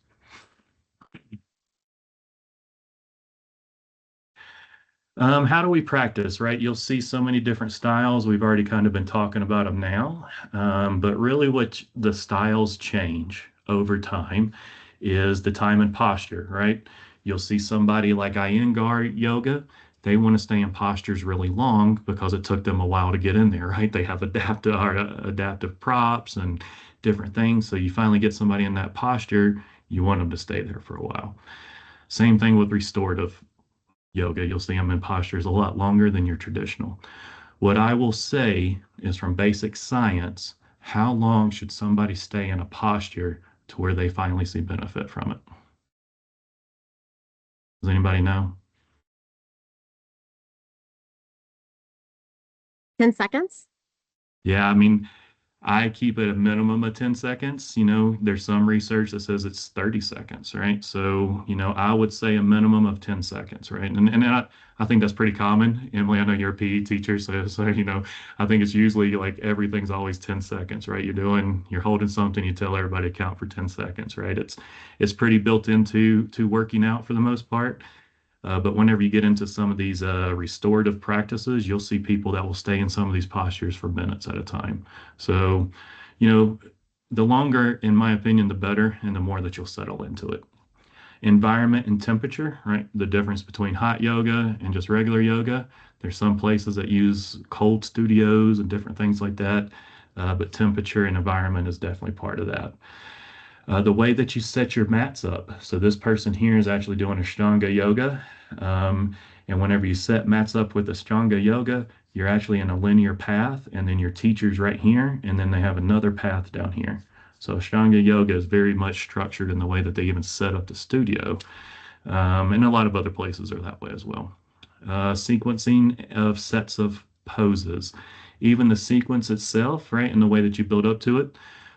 How do we practice, right? You'll see so many different styles. We've already kind of been talking about them now. But really what the styles change over time is the time and posture, right? You'll see somebody like Iyengar yoga. They want to stay in postures really long because it took them a while to get in there, right? They have adaptive props and different things. So you finally get somebody in that posture, you want them to stay there for a while. Same thing with restorative yoga. You'll see them in postures a lot longer than your traditional. What I will say is from basic science, how long should somebody stay in a posture to where they finally see benefit from it? Does anybody know? 10 seconds? Yeah, I mean, I keep it a minimum of 10 seconds. There's some research that says it's 30 seconds, right? So, I would say a minimum of 10 seconds, right? And I think that's pretty common. Emily, I know you're a PE teacher, so I think it's usually like everything's always 10 seconds, right? You're holding something, you tell everybody to count for 10 seconds, right? It's pretty built into working out for the most part. But whenever you get into some of these restorative practices, you'll see people that will stay in some of these postures for minutes at a time. So, you know, the longer, in my opinion, the better, and the more that you'll settle into it. Environment and temperature, right? The difference between hot yoga and just regular yoga. There's some places that use cold studios and different things like that, but temperature and environment is definitely part of that. The way that you set your mats up. So this person here is actually doing Ashtanga yoga. Um, and whenever you set mats up with Ashtanga yoga, you're actually in a linear path, and then your teacher's right here, and then they have another path down here. So Ashtanga yoga is very much structured in the way that they even set up the studio. And a lot of other places are that way as well. Sequencing of sets of poses. Even the sequence itself, right, and the way that you build up to it,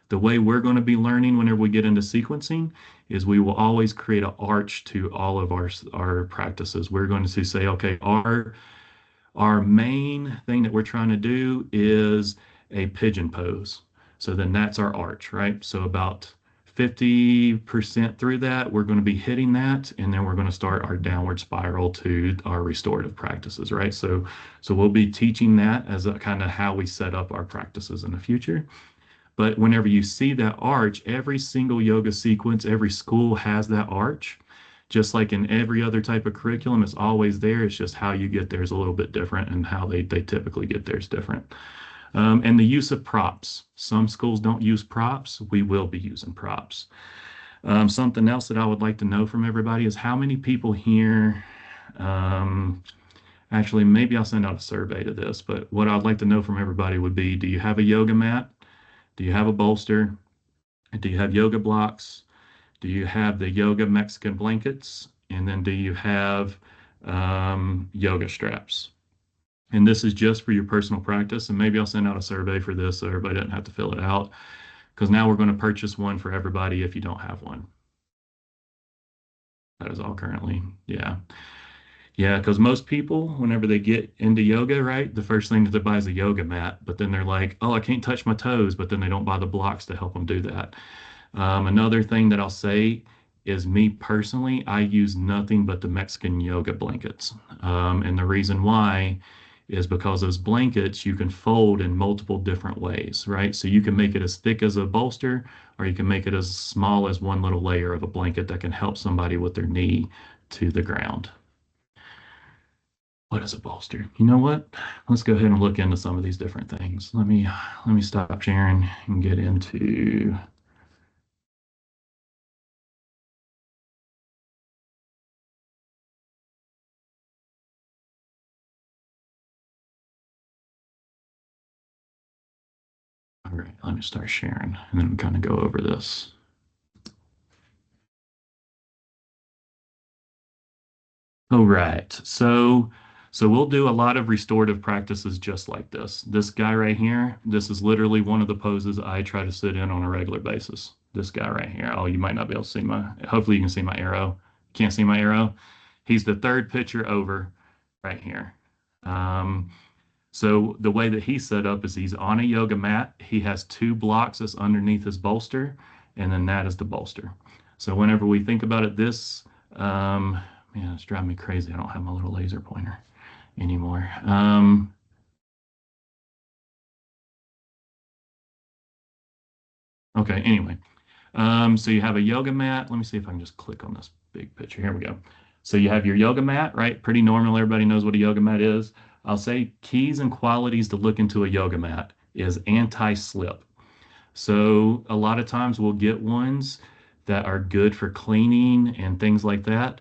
the way we're going to be learning whenever we get into sequencing is we will always create an arch to all of our practices. We're going to say, okay, our main thing that we're trying to do is a pigeon pose. So then that's our arch, right? So about 50% through that, we're going to be hitting that, and then we're going to start our downward spiral to our restorative practices, right? So we'll be teaching that as a kind of how we set up our practices in the future. But whenever you see that arch, every single yoga sequence, every school has that arch. Just like in every other type of curriculum, it's always there. It's just how you get there is a little bit different, and how they typically get there is different. And the use of props. Some schools don't use props. We will be using props. Something else that I would like to know from everybody is how many people here, actually, maybe I'll send out a survey to this, but what I'd like to know from everybody would be, do you have a yoga mat? Do you have a bolster? Do you have yoga blocks? Do you have the yoga Mexican blankets? And then do you have yoga straps? And this is just for your personal practice. And maybe I'll send out a survey for this so everybody doesn't have to fill it out. Because now we're going to purchase one for everybody if you don't have one. That is all currently. Yeah. Yeah, because most people, whenever they get into yoga, right, the first thing that they buy is a yoga mat, but then they're like, oh, I can't touch my toes, but then they don't buy the blocks to help them do that. Another thing that I'll say is me personally, I use nothing but the Mexican yoga blankets. And the reason why is because those blankets you can fold in multiple different ways, right? So you can make it as thick as a bolster, or you can make it as small as one little layer of a blanket that can help somebody with their knee to the ground. What is a bolster? You know what? Let's go ahead and look into some of these different things. Let me stop sharing and get into. All right, let me start sharing and then we kind of go over this. All right. So we'll do a lot of restorative practices just like this. This guy right here, this is literally one of the poses I try to sit in on a regular basis. This guy right here. Oh, you might not be able to see hopefully you can see my arrow. Can't see my arrow. He's the third picture over right here. Um, So the way that he's set up is he's on a yoga mat. He has two blocks that's underneath his bolster, and then that is the bolster. So whenever we think about it, this, man, it's driving me crazy. I don't have my little laser pointer anymore. Okay, anyway. So you have a yoga mat. Let me see if I can just click on this big picture. Here we go. So you have your yoga mat, right? Pretty normal. Everybody knows what a yoga mat is. I'll say keys and qualities to look into a yoga mat is anti-slip. So a lot of times we'll get ones that are good for cleaning and things like that.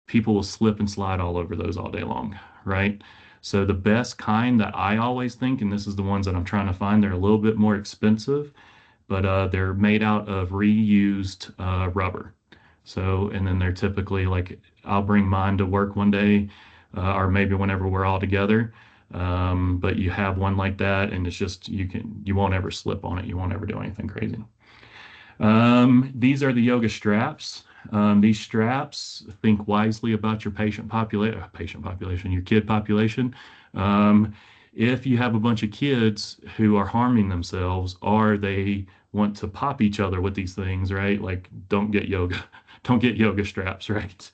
People will slip and slide all over those all day long, right? So the best kind that I always think, and this is the ones that I'm trying to find, they're a little bit more expensive, but they're made out of reused rubber. So, and then they're typically like, I'll bring mine to work one day, or maybe whenever we're all together. But you have one like that, and it's just, you won't ever slip on it. You won't ever do anything crazy. These are the yoga straps. These straps, think wisely about your patient population, your kid population. Um, if you have a bunch of kids who are harming themselves or they want to pop each other with these things, right? Like, don't get yoga, don't get yoga straps, right?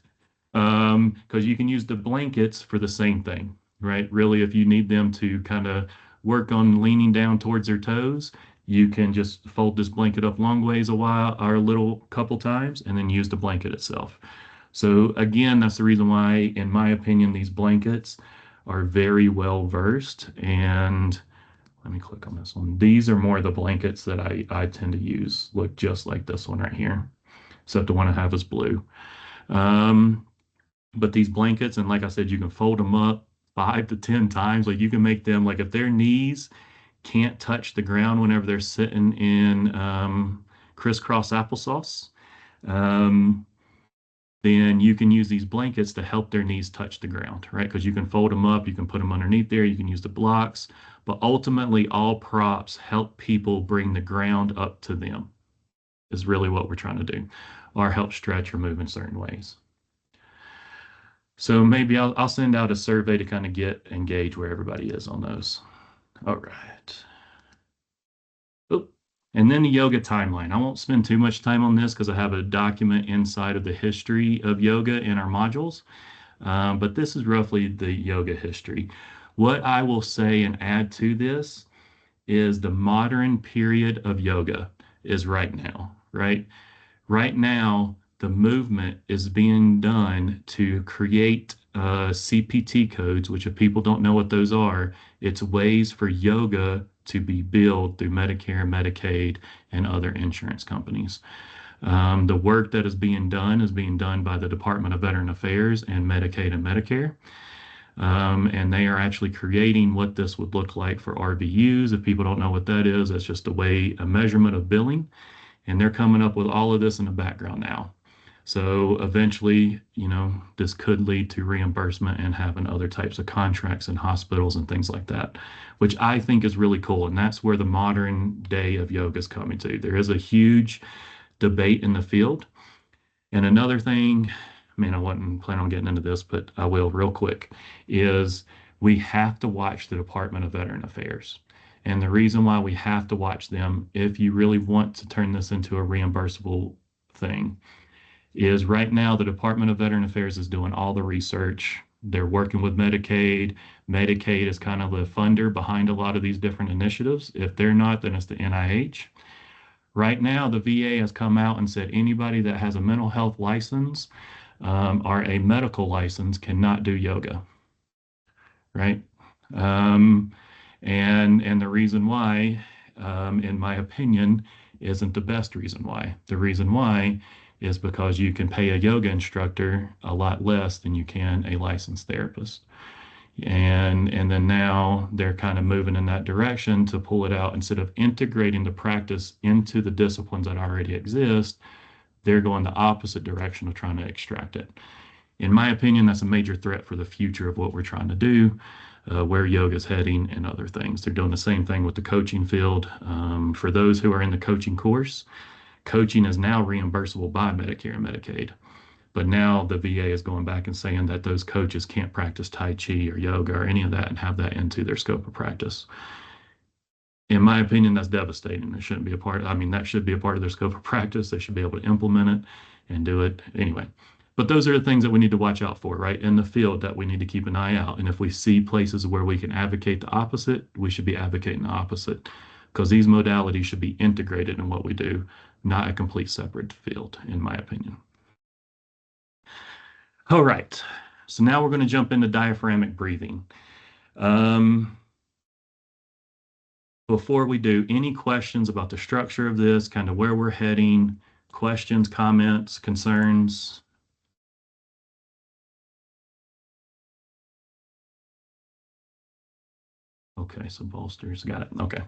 Because you can use the blankets for the same thing, right? Really, if you need them to kind of work on leaning down towards their toes, you can just fold this blanket up long ways a while or a little couple times and then use the blanket itself. So again, that's the reason why, in my opinion, these blankets are very well versed. And let me click on this one. These are more the blankets that I tend to use. Look just like this one right here, except the one I have is blue. Um, but these blankets, and like I said, you can fold them up 5 to 10 times. Like you can make them like if their knees can't touch the ground whenever they're sitting in crisscross applesauce, um, then you can use these blankets to help their knees touch the ground, right? Because you can fold them up, you can put them underneath there, you can use the blocks, but ultimately all props help people bring the ground up to them is really what we're trying to do, or help stretch or move in certain ways. So maybe I'll send out a survey to kind of get engage where everybody is on those. All right. Oop. And then the yoga timeline. I won't spend too much time on this because I have a document inside of the history of yoga in our modules. But this is roughly the yoga history. What I will say and add to this is the modern period of yoga is right now, right? Right now, the movement is being done to create CPT codes, which if people don't know what those are, it's ways for yoga to be billed through Medicare, Medicaid, and other insurance companies. The work that is being done by the Department of Veteran Affairs and Medicaid and Medicare. And they are actually creating what this would look like for RVUs. If people don't know what that is, that's just a measurement of billing. And they're coming up with all of this in the background now. So eventually, this could lead to reimbursement and having other types of contracts in hospitals and things like that, which I think is really cool. And that's where the modern day of yoga is coming to. There is a huge debate in the field. And another thing, I mean, I wasn't planning on getting into this, but I will real quick, is we have to watch the Department of Veteran Affairs. And the reason why we have to watch them, if you really want to turn this into a reimbursable thing, is right now the Department of Veteran Affairs is doing all the research. They're working with Medicaid. Medicaid is kind of the funder behind a lot of these different initiatives. If they're not, then it's the NIH. Right now, the VA has come out and said anybody that has a mental health license or a medical license cannot do yoga, right? Um, and the reason why, in my opinion, isn't the best reason why. The reason why is because you can pay a yoga instructor a lot less than you can a licensed therapist. And then now they're kind of moving in that direction to pull it out instead of integrating the practice into the disciplines that already exist. They're going the opposite direction of trying to extract it. In my opinion, that's a major threat for the future of what we're trying to do, where yoga is heading and other things. They're doing the same thing with the coaching field. For those who are in the coaching course, coaching is now reimbursable by Medicare and Medicaid. But now the VA is going back and saying that those coaches can't practice Tai Chi or yoga or any of that and have that into their scope of practice. In my opinion, that's devastating. It shouldn't be a part. I mean, that should be a part of their scope of practice. They should be able to implement it and do it anyway. But those are the things that we need to watch out for, right? In the field that we need to keep an eye out. And if we see places where we can advocate the opposite, we should be advocating the opposite because these modalities should be integrated in what we do, not a complete separate field, in my opinion. All right, so now we're going to jump into diaphragmatic breathing. Before we do, any questions about the structure of this, kind of where we're heading, questions, comments, concerns? Okay, so bolsters, got it. Okay,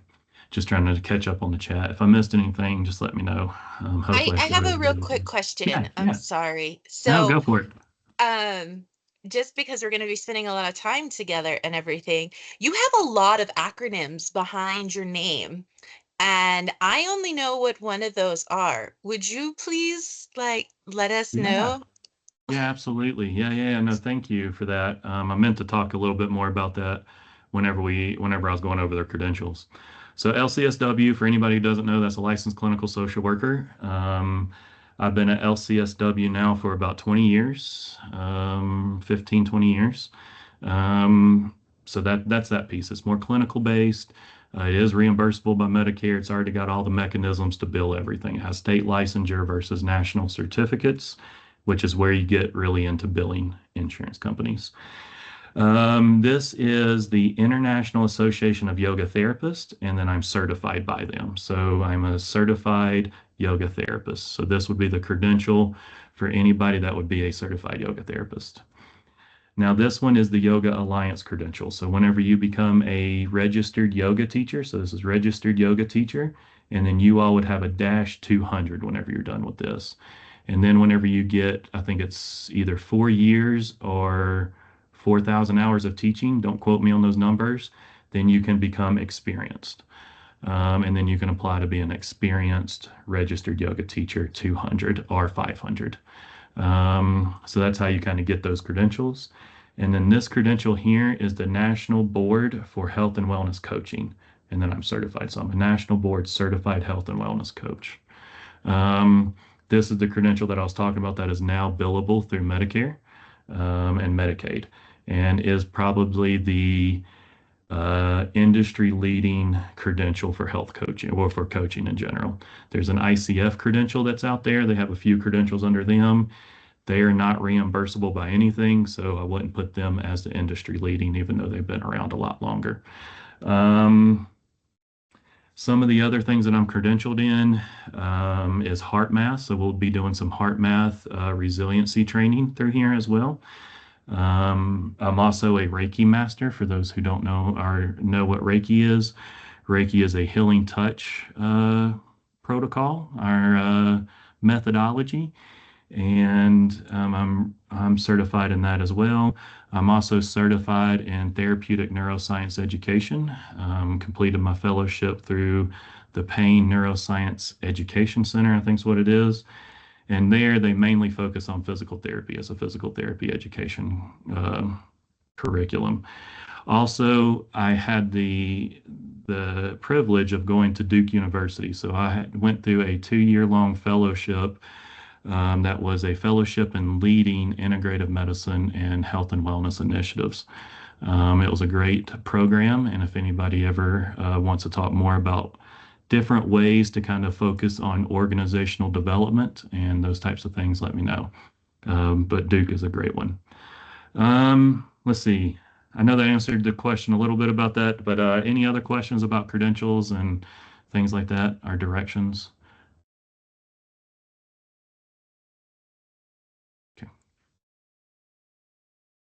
just trying to catch up on the chat. If I missed anything, just let me know. Hopefully I I have covered a real everybody. quick question. Yeah, I'm yeah. sorry. No, So, go for it. um, just because we're going to be spending a lot of time together and everything, you have a lot of acronyms behind your name, and I only know what one of those are. Would you please like let us Yeah. know? Yeah, absolutely. Yeah. No, thank you for that. I meant to talk a little bit more about that whenever I was going over their credentials. So LCSW, for anybody who doesn't know, that's a licensed clinical social worker. I've been at LCSW now for about 20 years, 15, 20 years. So that's that piece. It's more clinical based. It is reimbursable by Medicare. It's already got all the mechanisms to bill everything. It has state licensure versus national certificates, which is where you get really into billing insurance companies. This is the International Association of Yoga Therapists, and then I'm certified by them. So I'm a certified yoga therapist. So this would be the credential for anybody that would be a certified yoga therapist. Now, this one is the Yoga Alliance credential. So whenever you become a registered yoga teacher, so this is registered yoga teacher, and then you all would have a -200 whenever you're done with this. And then whenever you get, I think it's either 4 years or 4,000 hours of teaching, don't quote me on those numbers, then you can become experienced. And then you can apply to be an experienced registered yoga teacher 200 or 500. So that's how you kind of get those credentials. And then this credential here is the National Board for Health and Wellness Coaching. And then I'm certified. So I'm a National Board Certified Health and Wellness Coach. This is the credential that I was talking about that is now billable through Medicare and Medicaid, and is probably the industry leading credential for health coaching or for coaching in general. There's an ICF credential that's out there. They have a few credentials under them. They are not reimbursable by anything, so I wouldn't put them as the industry leading, even though they've been around a lot longer. Some of the other things that I'm credentialed in is heart math. So we'll be doing some heart math resiliency training through here as well. I'm also a Reiki master for those who don't know or know what Reiki is. Reiki is a healing touch protocol or methodology, and I'm certified in that as well. I'm also certified in therapeutic neuroscience education. Completed my fellowship through the Pain Neuroscience Education Center, I think is what it is. And there they mainly focus on physical therapy as a physical therapy education curriculum. Also, I had the privilege of going to Duke University. So went through a 2-year long fellowship that was a fellowship in leading integrative medicine and health and wellness initiatives. It was a great program, and if anybody ever wants to talk more about different ways to kind of focus on organizational development and those types of things, let me know. But Duke is a great one. Let's see. I know that answered the question a little bit about that, but any other questions about credentials and things like that, our directions? Okay.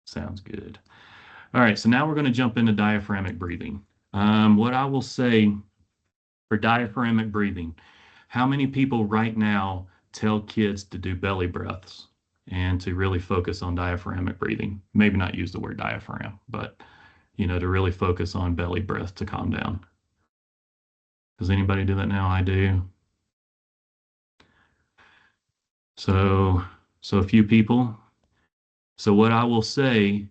Sounds good. All right, so now we're going to jump into diaphragmatic breathing. What I will say for diaphragmatic breathing, how many people right now tell kids to do belly breaths and to really focus on diaphragmatic breathing? Maybe not use the word diaphragm, but to really focus on belly breath to calm down. Does anybody do that now? I do. So a few people. So what I will say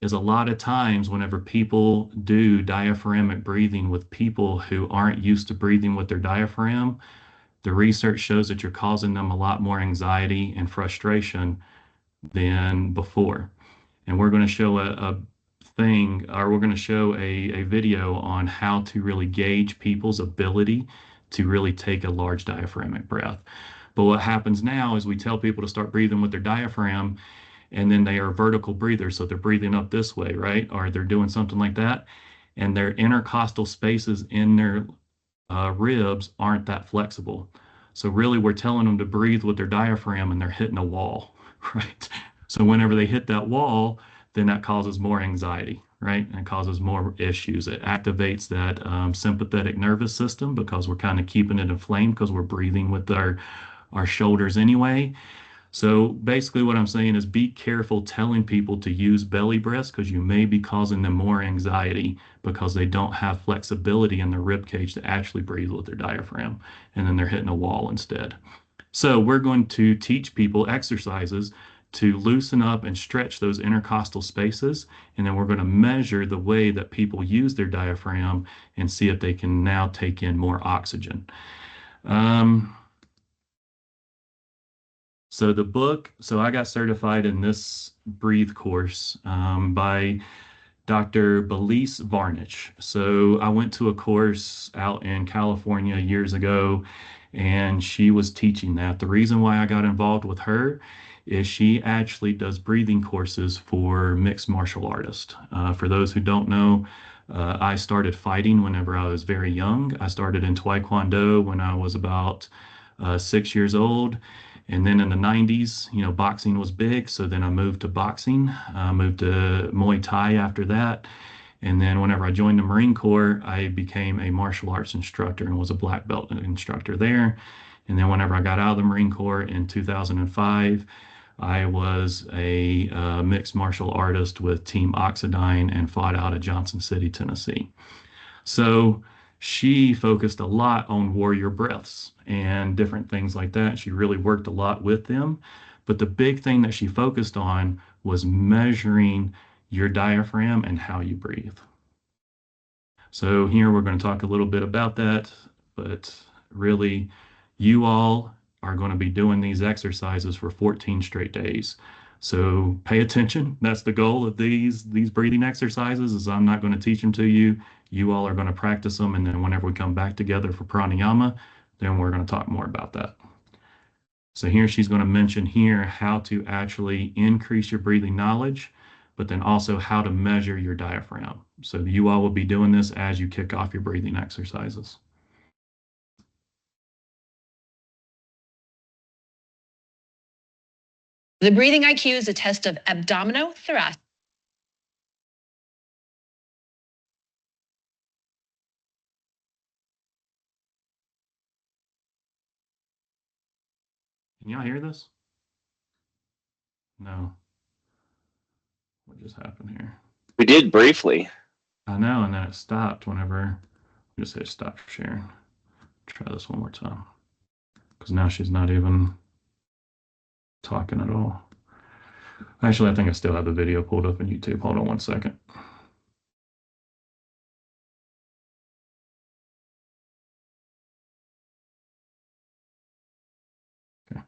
is a lot of times whenever people do diaphragmatic breathing with people who aren't used to breathing with their diaphragm, the research shows that you're causing them a lot more anxiety and frustration than before. And we're going to show a thing, or we're going to show a video on how to really gauge people's ability to really take a large diaphragmatic breath. But what happens now is we tell people to start breathing with their diaphragm, and then they are vertical breathers. So they're breathing up this way, right? Or they're doing something like that. And their intercostal spaces in their ribs aren't that flexible. So really we're telling them to breathe with their diaphragm and they're hitting a wall, right? So whenever they hit that wall, then that causes more anxiety, right? And it causes more issues. It activates that sympathetic nervous system because we're kind of keeping it inflamed because we're breathing with our shoulders anyway. So basically what I'm saying is be careful telling people to use belly breaths because you may be causing them more anxiety because they don't have flexibility in their rib cage to actually breathe with their diaphragm, and then they're hitting a wall instead. So we're going to teach people exercises to loosen up and stretch those intercostal spaces, and then we're going to measure the way that people use their diaphragm and see if they can now take in more oxygen. So the book, so I got certified in this breathe course by Dr. Belize Varnish. So I went to a course out in California years ago, and she was teaching that. The reason why I got involved with her is she actually does breathing courses for mixed martial artists. For those who don't know, I started fighting whenever I was very young. I started in Taekwondo when I was about 6 years old. And then in the 90s, boxing was big. So then I moved to boxing. I moved to Muay Thai after that. And then whenever I joined the Marine Corps, I became a martial arts instructor and was a black belt instructor there. And then whenever I got out of the Marine Corps in 2005, I was a mixed martial artist with Team Oxidine and fought out of Johnson City, Tennessee. So she focused a lot on warrior breaths and different things like that. She really worked a lot with them. But the big thing that she focused on was measuring your diaphragm and how you breathe. So here we're going to talk a little bit about that, but really you all are going to be doing these exercises for 14 straight days. So pay attention. That's the goal of these breathing exercises is I'm not going to teach them to you. You all are going to practice them. And then whenever we come back together for pranayama, then we're going to talk more about that. So here she's going to mention here how to actually increase your breathing knowledge, but then also how to measure your diaphragm. So you all will be doing this as you kick off your breathing exercises. The breathing IQ is a test of abdominothoracic. Can y'all hear this? No. What just happened here? We did briefly. I know, and then it stopped whenever just hit stop sharing. Try this one more time. Because now she's not even talking at all. Actually, I think I still have the video pulled up on YouTube. Hold on one second. Okay.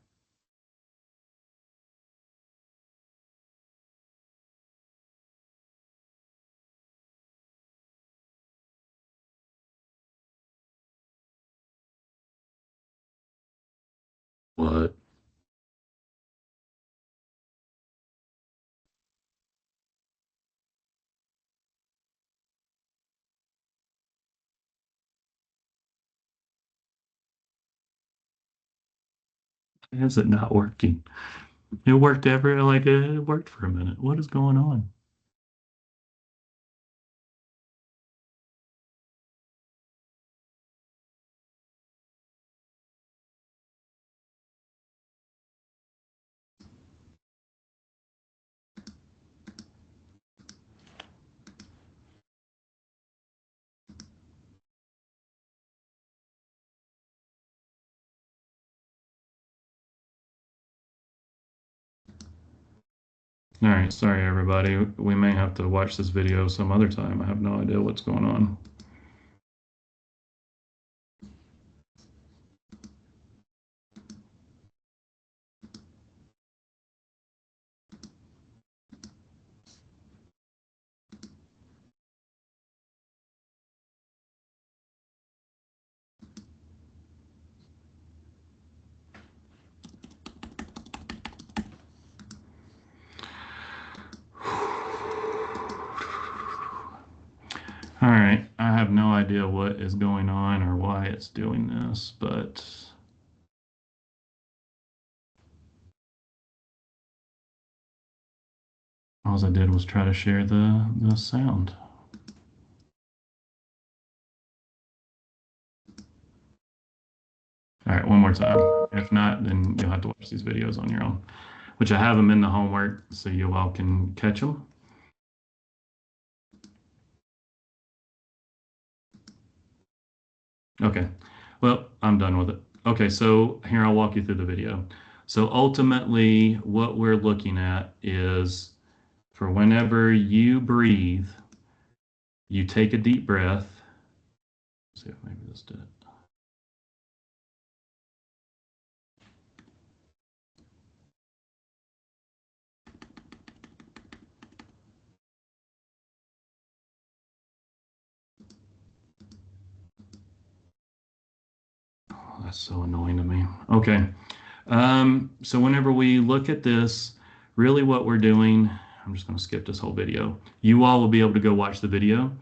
What? Is it not working? It worked it worked for a minute. What is going on? All right, sorry everybody. We may have to watch this video some other time. I have no idea what's going on. All right, I have no idea what is going on or why it's doing this, but all I did was try to share the sound. All right, one more time. If not, then you'll have to watch these videos on your own, which I have them in the homework so you all can catch them. Okay, well, I'm done with it. Okay, so here I'll walk you through the video. So ultimately, what we're looking at is for whenever you breathe, you take a deep breath. Let's see if maybe this did it. Oh, that's so annoying to me. Okay. So whenever we look at this, really what we're doing, I'm just going to skip this whole video. You all will be able to go watch the video,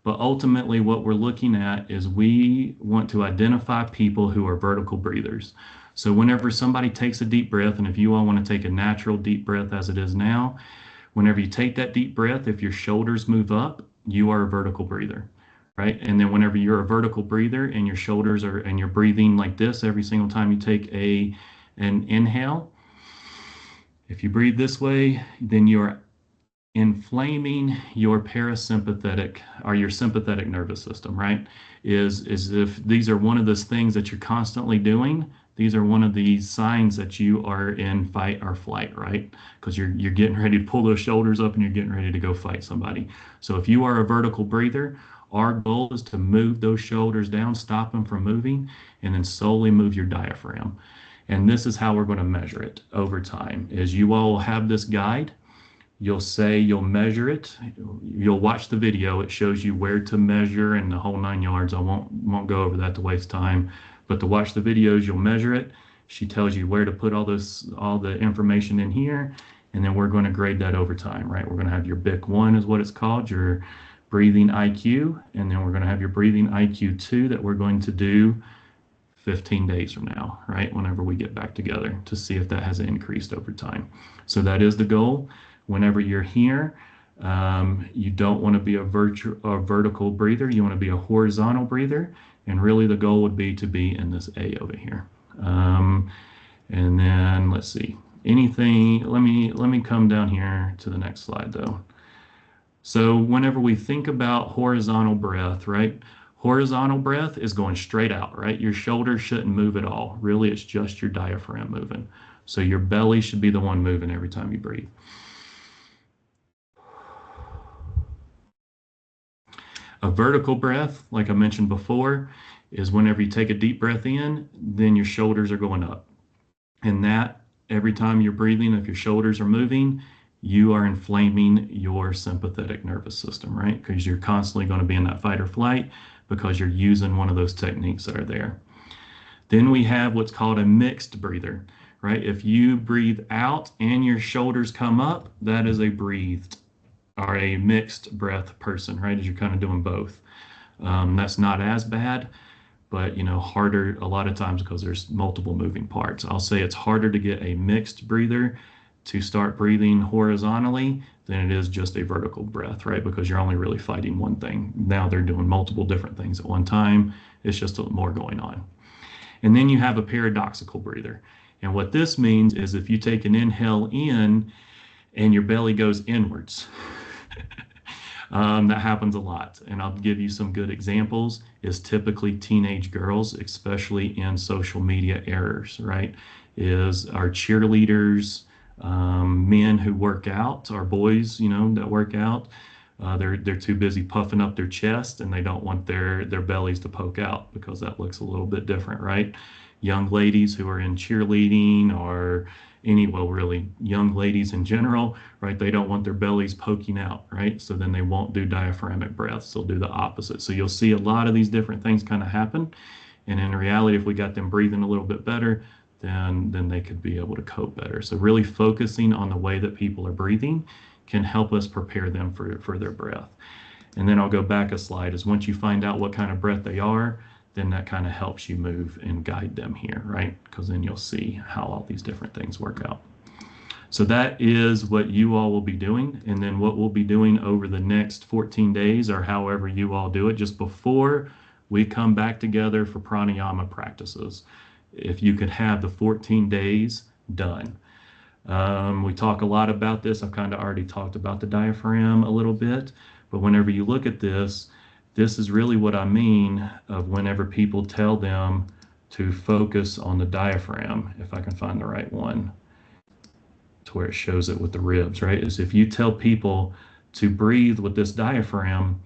but ultimately what we're looking at is we want to identify people who are vertical breathers. So whenever somebody takes a deep breath, and if you all want to take a natural deep breath as it is now, whenever you take that deep breath, if your shoulders move up, you are a vertical breather, right? And then whenever you're a vertical breather and your shoulders are, and you're breathing like this every single time you take an inhale, if you breathe this way, then you're inflaming your parasympathetic or your sympathetic nervous system, right? Is if these are one of those things that you're constantly doing, these are one of the signs that you are in fight or flight, right? Because you're getting ready to pull those shoulders up and you're getting ready to go fight somebody. So if you are a vertical breather, our goal is to move those shoulders down, stop them from moving, and then slowly move your diaphragm. And this is how we're going to measure it over time. Is you all have this guide. You'll measure it. You'll watch the video. It shows you where to measure and the whole 9 yards. I won't go over that to waste time. But to watch the videos, you'll measure it. She tells you where to put all the information in here, and then we're going to grade that over time, right? We're going to have your BIC1 is what it's called, your breathing IQ, and then we're going to have your breathing IQ2 that we're going to do 15 days from now, right? Whenever we get back together to see if that has increased over time. So that is the goal. Whenever you're here, you don't want to be a vertical breather. You want to be a horizontal breather. And really the goal would be to be in this A over here. And then let's see, anything, let me come down here to the next slide though. So whenever we think about horizontal breath, right? Horizontal breath is going straight out, right? Your shoulders shouldn't move at all. Really, it's just your diaphragm moving. So your belly should be the one moving every time you breathe. A vertical breath, like I mentioned before, is whenever you take a deep breath in, then your shoulders are going up. And that, every time you're breathing, if your shoulders are moving, you are inflaming your sympathetic nervous system, right? Because you're constantly going to be in that fight or flight because you're using one of those techniques that are there. Then we have what's called a mixed breather, right? If you breathe out and your shoulders come up, that is a breathed or a mixed breath person, right? As you're kind of doing both. That's not as bad, but harder a lot of times because there's multiple moving parts. I'll say it's harder to get a mixed breather to start breathing horizontally than it is just a vertical breath, right? Because you're only really fighting one thing. Now they're doing multiple different things at one time. It's just more going on. And then you have a paradoxical breather. And what this means is if you take an inhale in and your belly goes inwards, that happens a lot. And I'll give you some good examples is typically teenage girls, especially in social media errors, right? Is our cheerleaders, men who work out, our boys, that work out, they're too busy puffing up their chest and they don't want their bellies to poke out because that looks a little bit different, right? Young ladies who are in cheerleading or really young ladies in general, right? They don't want their bellies poking out, right? So then they won't do diaphragmatic breaths. They'll do the opposite. So you'll see a lot of these different things kind of happen. And in reality, if we got them breathing a little bit better, then they could be able to cope better. So really focusing on the way that people are breathing can help us prepare them for their breath. And then I'll go back a slide is once you find out what kind of breath they are, then that kind of helps you move and guide them here, right? Because then you'll see how all these different things work out. So that is what you all will be doing. And then what we'll be doing over the next 14 days or however you all do it, just before we come back together for pranayama practices. If you could have the 14 days done. We talk a lot about this. I've kind of already talked about the diaphragm a little bit, but whenever you look at this is really what I mean of whenever people tell them to focus on the diaphragm, if I can find the right one, to where it shows it with the ribs, right? Is if you tell people to breathe with this diaphragm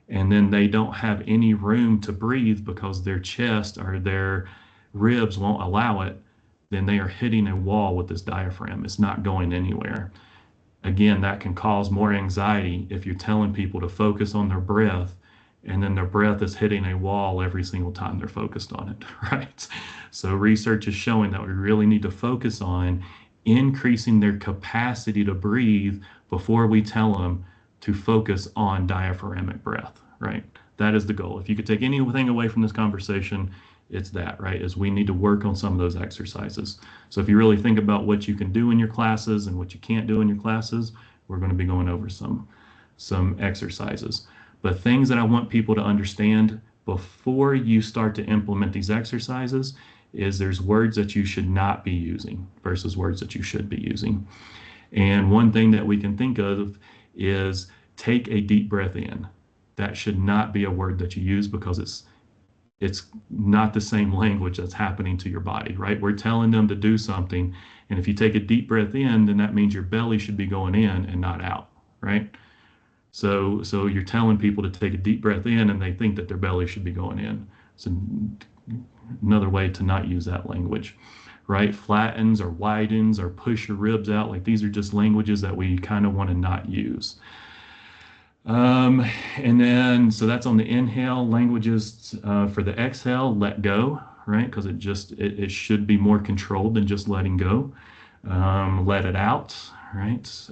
and then they don't have any room to breathe because their chest or their ribs won't allow it, then they are hitting a wall with this diaphragm. It's not going anywhere. Again, that can cause more anxiety if you're telling people to focus on their breath and then their breath is hitting a wall every single time they're focused on it, right? So research is showing that we really need to focus on increasing their capacity to breathe before we tell them to focus on diaphragmatic breath, right? That is the goal. If you could take anything away from this conversation, it's that, right? Is we need to work on some of those exercises. So if you really think about what you can do in your classes and what you can't do in your classes, we're going to be going over some exercises. But things that I want people to understand before you start to implement these exercises is there's words that you should not be using versus words that you should be using. And one thing that we can think of is take a deep breath in. That should not be a word that you use because it's not the same language that's happening to your body, right? We're telling them to do something. And if you take a deep breath in, then that means your belly should be going in and not out, right? So you're telling people to take a deep breath in and they think that their belly should be going in. So another way to not use that language, right? Flattens or widens or push your ribs out. Like these are just languages that we kind of want to not use. And then, so that's on the inhale. Languages for the exhale, let go, right? Because it should be more controlled than just letting go. Let it out, right?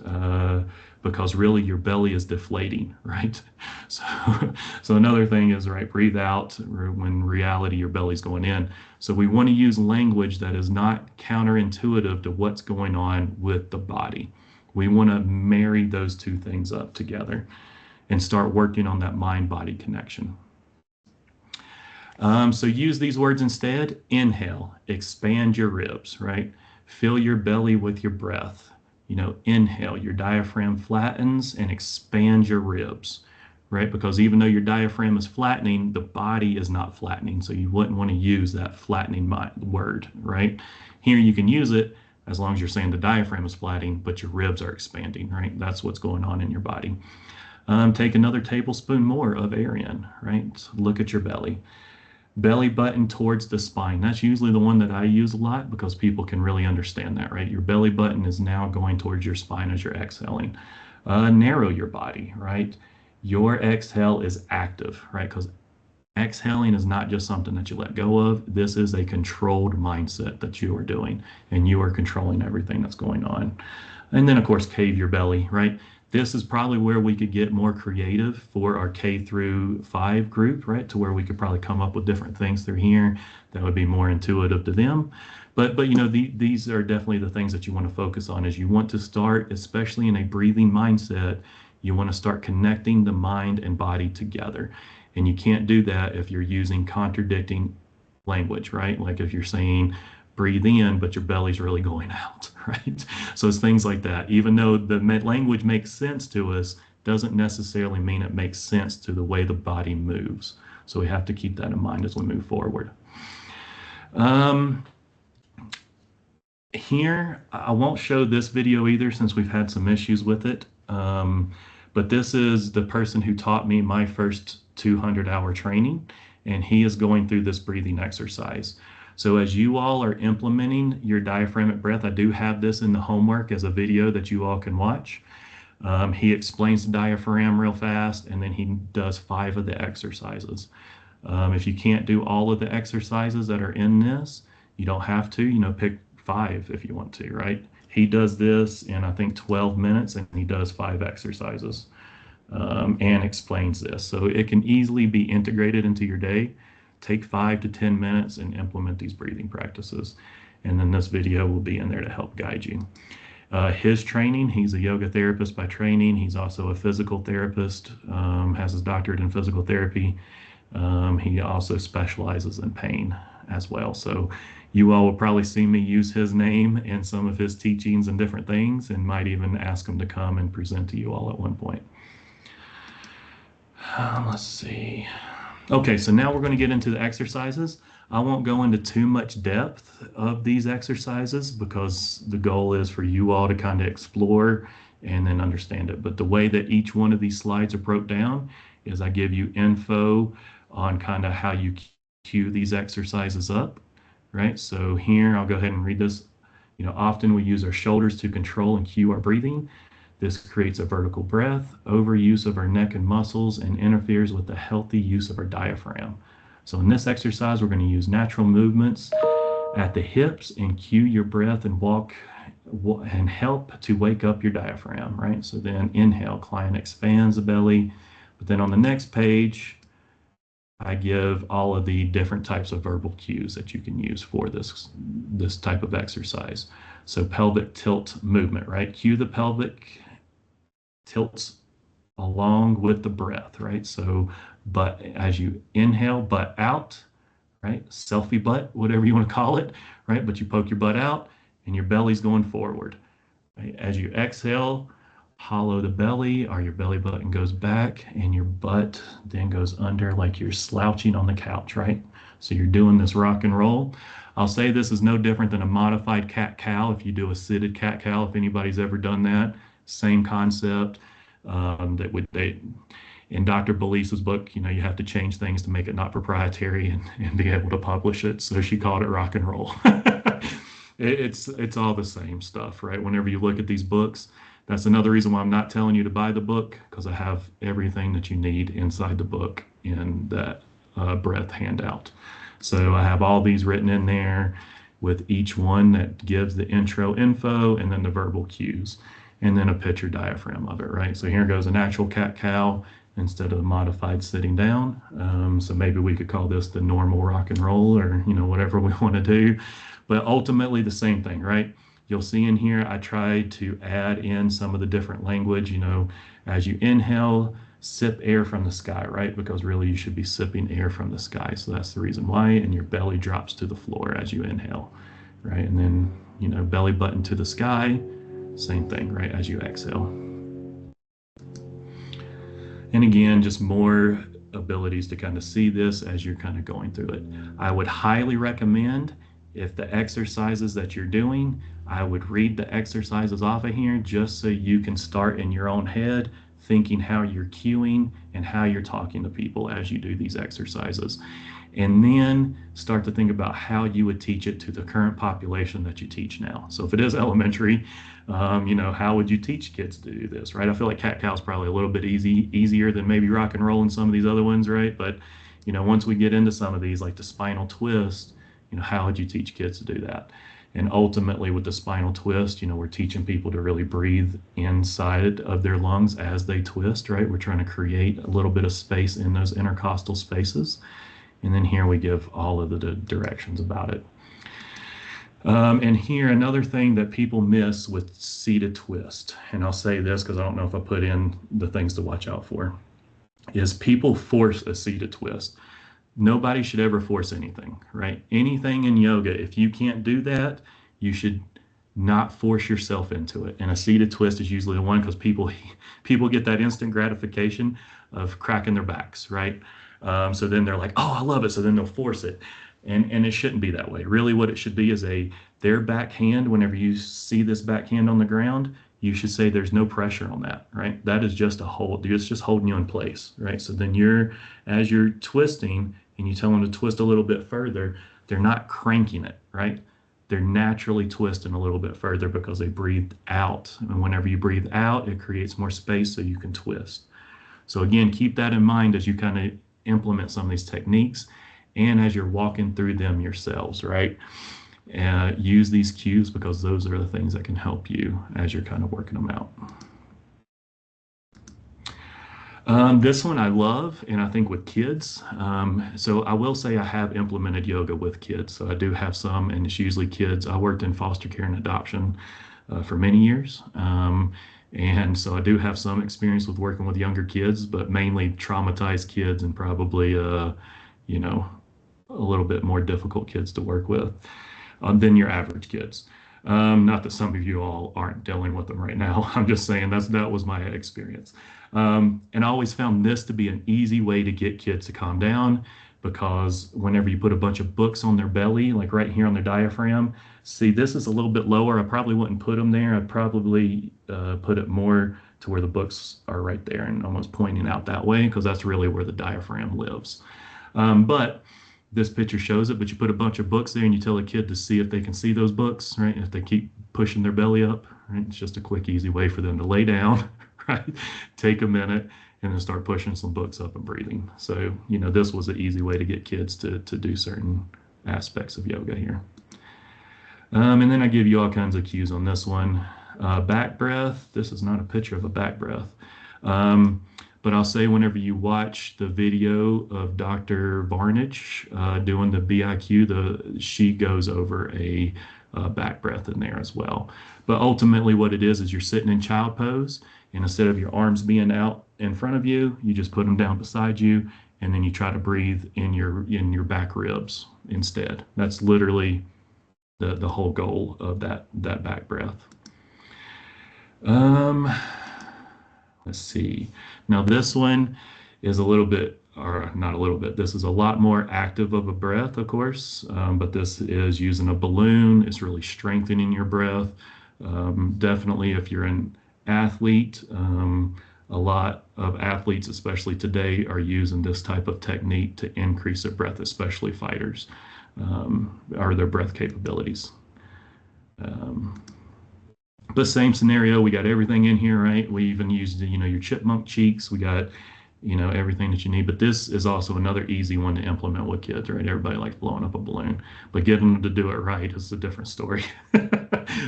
Because really your belly is deflating, right? So another thing is, right, breathe out when reality your belly's going in. So we want to use language that is not counterintuitive to what's going on with the body. We want to marry those two things up together and start working on that mind-body connection. So use these words instead. Inhale, expand your ribs, right? Fill your belly with your breath. Inhale, your diaphragm flattens and expands your ribs, right? Because even though your diaphragm is flattening, the body is not flattening. So you wouldn't want to use that flattening word, right? Here you can use it, as long as you're saying the diaphragm is flattening, but your ribs are expanding, right? That's what's going on in your body. Take another tablespoon more of air in, right? So look at your belly. Belly button towards the spine. That's usually the one that I use a lot because people can really understand that, right? Your belly button is now going towards your spine as you're exhaling. Narrow your body, right? Your exhale is active, right? Because exhaling is not just something that you let go of. This is a controlled mindset that you are doing, and you are controlling everything that's going on. And then, of course, cave your belly, right? This is probably where we could get more creative for our K through 5 group, right? To where we could probably come up with different things through here that would be more intuitive to them. But you know, these are definitely the things that you want to focus on as you want to start, especially in a breathing mindset. You want to start connecting the mind and body together. And you can't do that if you're using contradicting language, right? Like if you're saying breathe in, but your belly's really going out, right? So it's things like that. Even though the language makes sense to us, doesn't necessarily mean it makes sense to the way the body moves. So we have to keep that in mind as we move forward. Here, I won't show this video either since we've had some issues with it. But this is the person who taught me my first 200-hour training, and he is going through this breathing exercise. So as you all are implementing your diaphragmatic breath, I do have this in the homework as a video that you all can watch. He explains the diaphragm real fast, and then he does 5 of the exercises. If you can't do all of the exercises that are in this, you don't have to, you know, pick 5 if you want to, right? He does this in, I think, 12 minutes, and he does 5 exercises and explains this. So it can easily be integrated into your day. Take 5 to 10 minutes and implement these breathing practices. And then this video will be in there to help guide you. His training, he's a yoga therapist by training. He's also a physical therapist, has his doctorate in physical therapy. He also specializes in pain as well. So you all will probably see me use his name in some of his teachings and different things, and might even ask him to come and present to you all at one point. Let's see. Okay, so now we're going to get into the exercises. I won't go into too much depth of these exercises because the goal is for you all to kind of explore and then understand it. But the way that each one of these slides are broke down is I give you info on kind of how you cue these exercises up, right? So here, I'll go ahead and read this. You know, often we use our shoulders to control and cue our breathing. This creates a vertical breath, overuse of our neck and muscles, and interferes with the healthy use of our diaphragm. So in this exercise, we're going to use natural movements at the hips and cue your breath and walk and help to wake up your diaphragm, right? So then inhale, client expands the belly. But then on the next page, I give all of the different types of verbal cues that you can use for this type of exercise. So pelvic tilt movement, right? Cue the pelvic tilts along with the breath, right? So, but as you inhale, butt out, right? Selfie butt, whatever you want to call it, right? But you poke your butt out and your belly's going forward, right? As you exhale, hollow the belly, or your belly button goes back and your butt then goes under like you're slouching on the couch, right? So you're doing this rock and roll. I'll say this is no different than a modified cat-cow. If you do a seated cat-cow, if anybody's ever done that, same concept. In Dr. Belisa's book, you know, you have to change things to make it not proprietary and be able to publish it. So she called it rock and roll. It's all the same stuff, right? Whenever you look at these books, that's another reason why I'm not telling you to buy the book, because I have everything that you need inside the book in that breath handout. So I have all these written in there with each one that gives the intro info and then the verbal cues, and then a picture diaphragm of it, right? So here goes an actual cat-cow instead of the modified sitting down. So maybe we could call this the normal rock and roll, or, you know, whatever we want to do. But ultimately the same thing, right? You'll see in here, I tried to add in some of the different language, you know, as you inhale, sip air from the sky, right? Because really you should be sipping air from the sky. So that's the reason why. And your belly drops to the floor as you inhale, right? And then, you know, belly button to the sky, same thing, right? As you exhale. And again, just more abilities to kind of see this as you're kind of going through it. I would highly recommend, if the exercises that you're doing, I would read the exercises off of here just so you can start in your own head thinking how you're cueing and how you're talking to people as you do these exercises. And then start to think about how you would teach it to the current population that you teach now. So if it is elementary, how would you teach kids to do this, right? I feel like cat cow is probably a little bit easier than maybe rock and roll and some of these other ones, right? But once we get into some of these, like the spinal twist, how would you teach kids to do that? And ultimately with the spinal twist, we're teaching people to really breathe inside of their lungs as they twist, right? We're trying to create a little bit of space in those intercostal spaces. And then here we give all of the directions about it. And here, another thing that people miss with seated twist, and I'll say this because I don't know if I put in the things to watch out for, is people force a seated twist. Nobody should ever force anything, right? Anything in yoga, if you can't do that, you should not force yourself into it. And a seated twist is usually the one because people get that instant gratification of cracking their backs, right? So then they're like, oh, I love it. So then they'll force it. And it shouldn't be that way. Really what it should be is their back hand, whenever you see this back hand on the ground, you should say there's no pressure on that, right? That is just a hold. It's just holding you in place, right? So then as you're twisting and you tell them to twist a little bit further, they're not cranking it, right? They're naturally twisting a little bit further because they breathed out. And whenever you breathe out, it creates more space so you can twist. So again, keep that in mind as you kind of implement some of these techniques and as you're walking through them yourselves, right? Use these cues because those are the things that can help you as you're kind of working them out. This one I love, and I think with kids. So I will say I have implemented yoga with kids. So I do have some, and it's usually kids. I worked in foster care and adoption for many years. And so I do have some experience with working with younger kids, but mainly traumatized kids and probably, a little bit more difficult kids to work with than your average kids. Not that some of you all aren't dealing with them right now. I'm just saying that was my experience. And I always found this to be an easy way to get kids to calm down because whenever you put a bunch of books on their belly, like right here on their diaphragm, see, this is a little bit lower. I probably wouldn't put them there. I'd probably put it more to where the books are right there and almost pointing out that way because that's really where the diaphragm lives. But this picture shows it, but you put a bunch of books there and you tell a kid to see if they can see those books, right? If they keep pushing their belly up, right? It's just a quick, easy way for them to lay down, right? Take a minute and then start pushing some books up and breathing. So, this was an easy way to get kids to do certain aspects of yoga here. And then I give you all kinds of cues on this one. Back breath. This is not a picture of a back breath. But I'll say whenever you watch the video of Dr. Varnich doing the BIQ, she goes over a back breath in there as well. But ultimately what it is you're sitting in child pose, and instead of your arms being out in front of you, you just put them down beside you, and then you try to breathe in your back ribs instead. That's literally the whole goal of that back breath. Let's see. Now this one is a little bit, or not a little bit, this is a lot more active of a breath, of course, but this is using a balloon. It's really strengthening your breath. Definitely if you're an athlete, a lot of athletes, especially today, are using this type of technique to increase their breath, especially fighters, or their breath capabilities. But same scenario, we got everything in here, right? We even used, your chipmunk cheeks. We got, everything that you need. But this is also another easy one to implement with kids, right? Everybody likes blowing up a balloon, but getting them to do it right is a different story.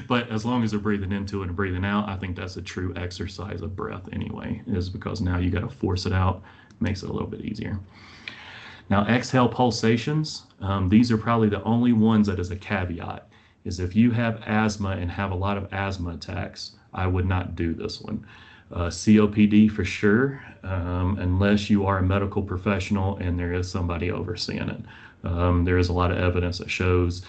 But as long as they're breathing into it and breathing out, I think that's a true exercise of breath anyway, is because now you got to force it out, makes it a little bit easier. Now, exhale pulsations, these are probably the only ones that is a caveat. Is if you have asthma and have a lot of asthma attacks, I would not do this one. COPD for sure, unless you are a medical professional and there is somebody overseeing it. There is a lot of evidence that shows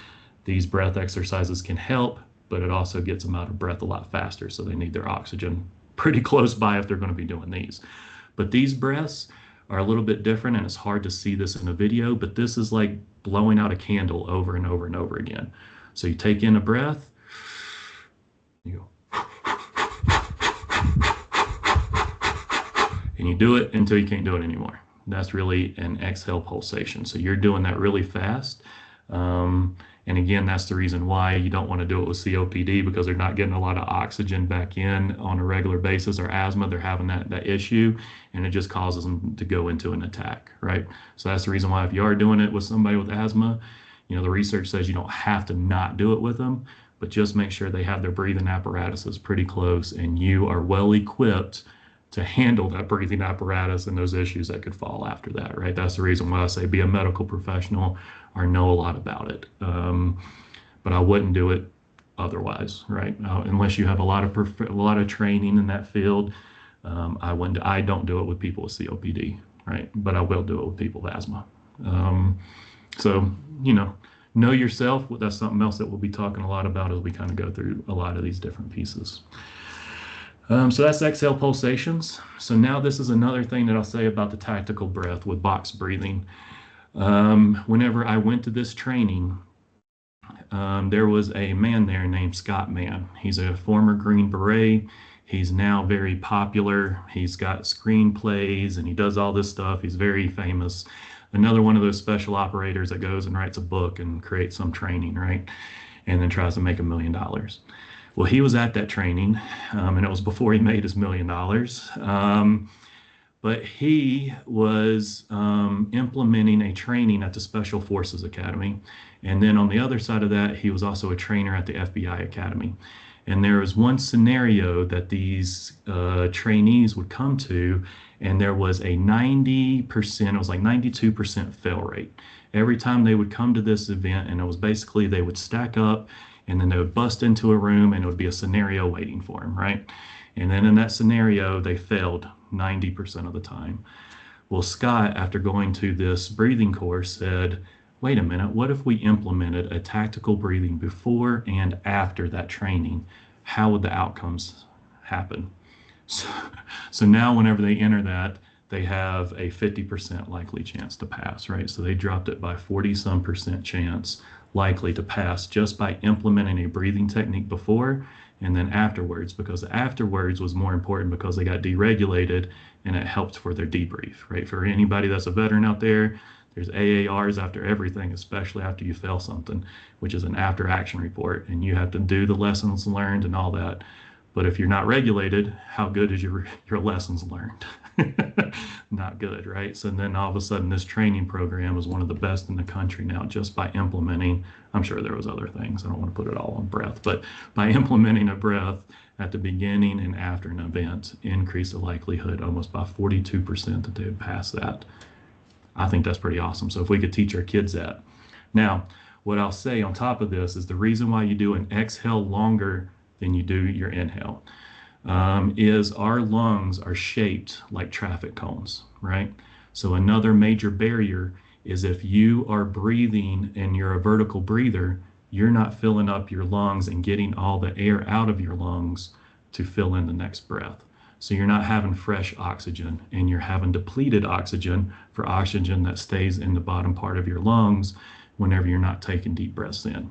these breath exercises can help, but it also gets them out of breath a lot faster, so they need their oxygen pretty close by if they're going to be doing these. But these breaths are a little bit different, and it's hard to see this in a video, but this is like blowing out a candle over and over and over again. So you take in a breath, you go, and you do it until you can't do it anymore. That's really an exhale pulsation. So you're doing that really fast. And again, that's the reason why you don't want to do it with COPD, because they're not getting a lot of oxygen back in on a regular basis, or asthma, they're having that issue, and it just causes them to go into an attack, right? So that's the reason why if you are doing it with somebody with asthma, you know, the research says you don't have to not do it with them, but just make sure they have their breathing apparatuses pretty close and you are well equipped to handle that breathing apparatus and those issues that could fall after that, right? That's the reason why I say be a medical professional or know a lot about it. But I wouldn't do it otherwise, right? Unless you have a lot of training in that field. I don't do it with people with COPD, right? But I will do it with people with asthma. So, you know yourself. That's something else that we'll be talking a lot about as we kind of go through a lot of these different pieces. So that's exhale pulsations. So now this is another thing that I'll say about the tactical breath with box breathing. Whenever I went to this training, there was a man there named Scott Mann. He's a former Green Beret. He's now very popular. He's got screenplays and he does all this stuff. He's very famous. Another one of those special operators that goes and writes a book and creates some training, right? And then tries to make $1 million. Well, he was at that training, and it was before he made his $1 million. But he was implementing a training at the Special Forces Academy. And then on the other side of that, he was also a trainer at the FBI Academy. And there was one scenario that these trainees would come to, and there was a 90%, it was like 92% fail rate. Every time they would come to this event, and it was basically they would stack up, and then they would bust into a room, and it would be a scenario waiting for them, right? And then in that scenario, they failed 90% of the time. Well, Scott, after going to this breathing course, said, wait a minute, what if we implemented a tactical breathing before and after that training? How would the outcomes happen? So now whenever they enter that, they have a 50% likely chance to pass, right? So they dropped it by 40-some% chance likely to pass just by implementing a breathing technique before and then afterwards, because afterwards was more important because they got deregulated and it helped for their debrief, right? For anybody that's a veteran out there, there's AARs after everything, especially after you fail something, which is an after action report, and you have to do the lessons learned and all that. But if you're not regulated, how good is your lessons learned? Not good, right? So then all of a sudden this training program is one of the best in the country now just by implementing, I'm sure there was other things, I don't want to put it all on breath, but by implementing a breath at the beginning and after an event, increase the likelihood almost by 42% that they would pass that. I think that's pretty awesome. So if we could teach our kids that. Now, what I'll say on top of this is the reason why you do an exhale longer than you do your inhale is our lungs are shaped like traffic cones, right? So another major barrier is if you are breathing and you're a vertical breather, you're not filling up your lungs and getting all the air out of your lungs to fill in the next breath. So you're not having fresh oxygen and you're having depleted oxygen for oxygen that stays in the bottom part of your lungs whenever you're not taking deep breaths in.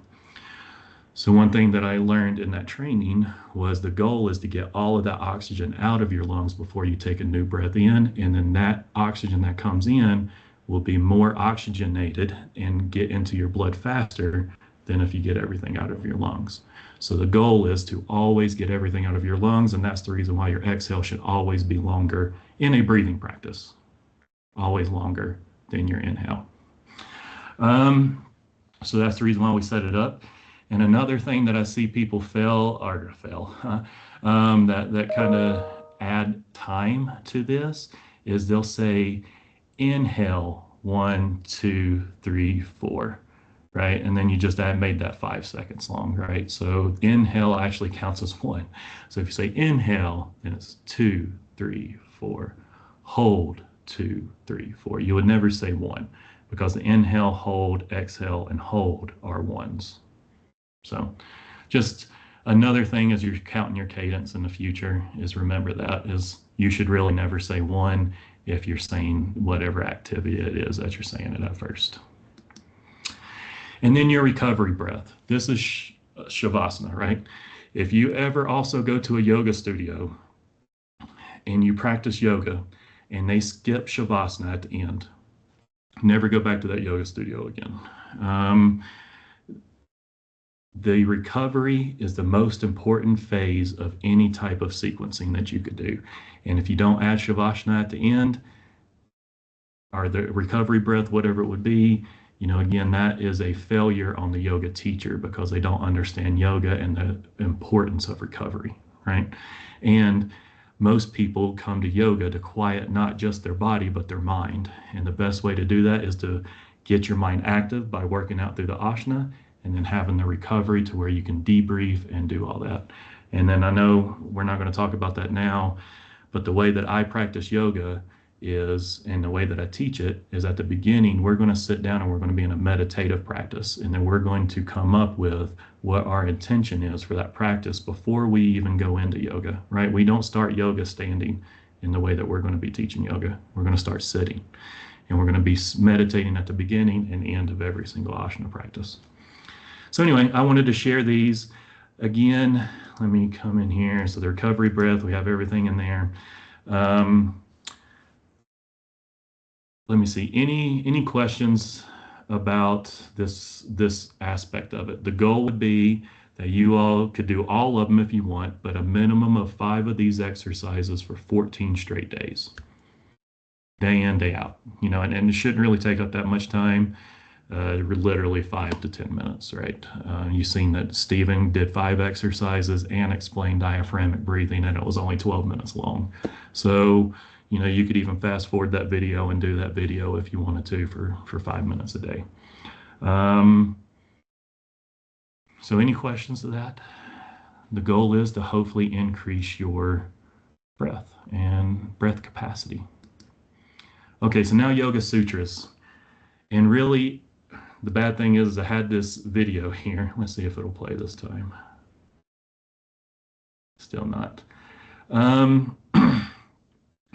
So one thing that I learned in that training was the goal is to get all of that oxygen out of your lungs before you take a new breath in, and then that oxygen that comes in will be more oxygenated and get into your blood faster than if you get everything out of your lungs. So the goal is to always get everything out of your lungs, and that's the reason why your exhale should always be longer in a breathing practice, always longer than your inhale. So that's the reason why we set it up. And another thing that I see people that kind of add time to this is they'll say inhale 1, 2, 3, 4, right? And then you just made that 5 seconds long, right? So inhale actually counts as 1. So if you say inhale, then it's 2, 3, 4. Hold 2, 3, 4. You would never say 1 because the inhale, hold, exhale, and hold are ones. So just another thing as you're counting your cadence in the future is remember that is you should really never say 1 if you're saying whatever activity it is that you're saying it at first. And then your recovery breath. This is Shavasana, right? If you ever also go to a yoga studio and you practice yoga and they skip Shavasana at the end, never go back to that yoga studio again. The recovery is the most important phase of any type of sequencing that you could do. And if you don't add Shavasana at the end, or the recovery breath, whatever it would be, again, that is a failure on the yoga teacher because they don't understand yoga and the importance of recovery, right? And most people come to yoga to quiet not just their body, but their mind. And the best way to do that is to get your mind active by working out through the asana and then having the recovery to where you can debrief and do all that. And then I know we're not going to talk about that now, but the way that I practice yoga is, and the way that I teach it is, at the beginning, we're going to sit down and we're going to be in a meditative practice. And then we're going to come up with what our intention is for that practice before we even go into yoga, right? We don't start yoga standing in the way that we're going to be teaching yoga. We're going to start sitting, and we're going to be meditating at the beginning and end of every single asana practice. So anyway, I wanted to share these. Again, let me come in here. So the recovery breath, we have everything in there. Let me see, any questions about this aspect of it? The goal would be that you all could do all of them if you want, but a minimum of 5 of these exercises for 14 straight days, day in, day out, and it shouldn't really take up that much time, literally 5 to 10 minutes, right? You've seen that Stephen did 5 exercises and explained diaphragmatic breathing, and it was only 12 minutes long. So you could even fast forward that video and do that video if you wanted to for 5 minutes a day. So any questions to that? The goal is to hopefully increase your breath and breath capacity. Okay, so now Yoga Sutras. And really, the bad thing is I had this video here. Let's see if it'll play this time. Still not.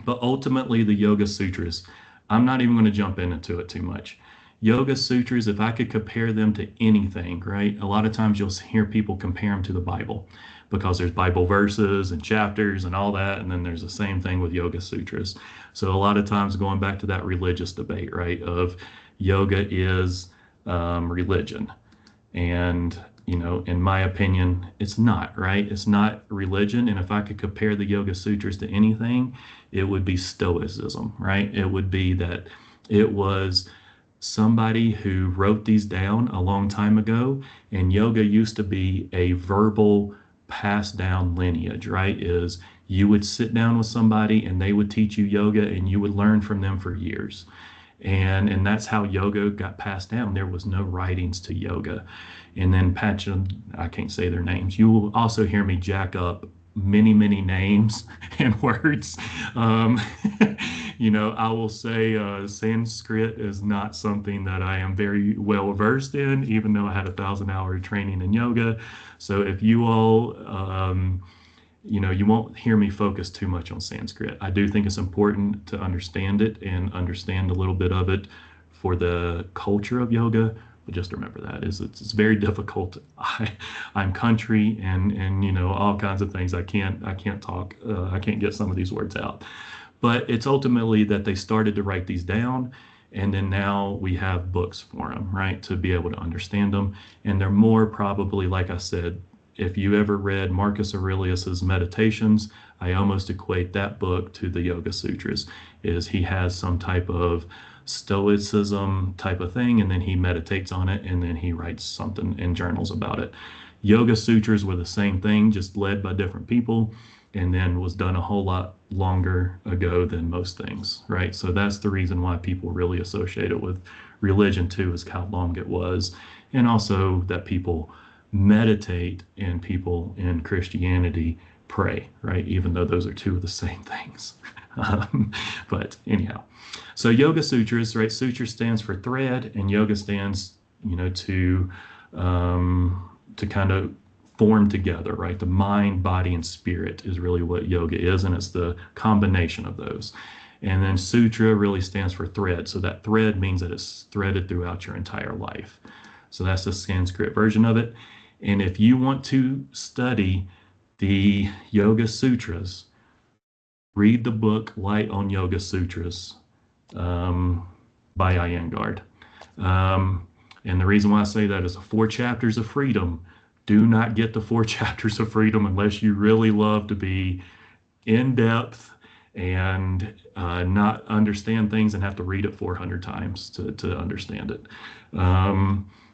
But ultimately, the Yoga Sutras, I'm not even going to jump into it too much. Yoga Sutras, if I could compare them to anything, right? A lot of times you'll hear people compare them to the Bible because there's Bible verses and chapters and all that. And then there's the same thing with Yoga Sutras. So a lot of times going back to that religious debate, right? Of yoga is religion. And in my opinion, it's not, right? It's not religion. And if I could compare the Yoga Sutras to anything, it would be Stoicism, right? It would be that it was somebody who wrote these down a long time ago, and yoga used to be a verbal passed down lineage, right? Is you would sit down with somebody and they would teach you yoga and you would learn from them for years. And that's how yoga got passed down. There was no writings to yoga. And then I can't say their names. You will also hear me jack up many names and words. I will say Sanskrit is not something that I am very well versed in, even though I had 1,000-hour training in yoga. So if you all, you won't hear me focus too much on Sanskrit. I do think it's important to understand it and understand a little bit of it for the culture of yoga. But just remember that it's very difficult. I'm country and all kinds of things. I can't talk. I can't get some of these words out. But it's ultimately that they started to write these down, and then now we have books for them, right, to be able to understand them. And they're more probably, like I said, if you ever read Marcus Aurelius's Meditations, I almost equate that book to the Yoga Sutras. Is he has some type of stoicism type of thing, and then he meditates on it, and then he writes something in journals about it. Yoga Sutras were the same thing, just led by different people, and then was done a whole lot longer ago than most things, right? So that's the reason why people really associate it with religion too, is how long it was, and also that people meditate and people in Christianity pray, right? Even though those are two of the same things. But anyhow, so Yoga Sutras, right? Sutra stands for thread, and yoga stands, to kind of form together, right? The mind, body, and spirit is really what yoga is, and it's the combination of those. And then sutra really stands for thread. So that thread means that it's threaded throughout your entire life. So that's the Sanskrit version of it. And if you want to study the Yoga Sutras, read the book Light on Yoga Sutras by Iyengar. And the reason why I say that is the 4 chapters of freedom. Do not get the 4 chapters of freedom unless you really love to be in depth and not understand things and have to read it 400 times to understand it.